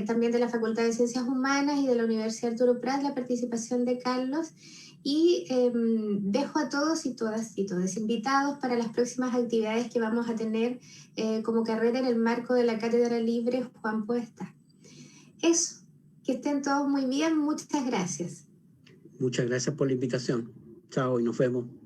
también de la Facultad de Ciencias Humanas y de la Universidad Arturo Prat la participación de Carlos, y dejo a todos y todas invitados para las próximas actividades que vamos a tener como carrera en el marco de la Cátedra Libre Juan Podestá. Eso, que estén todos muy bien, muchas gracias. Muchas gracias por la invitación. Chao y nos vemos.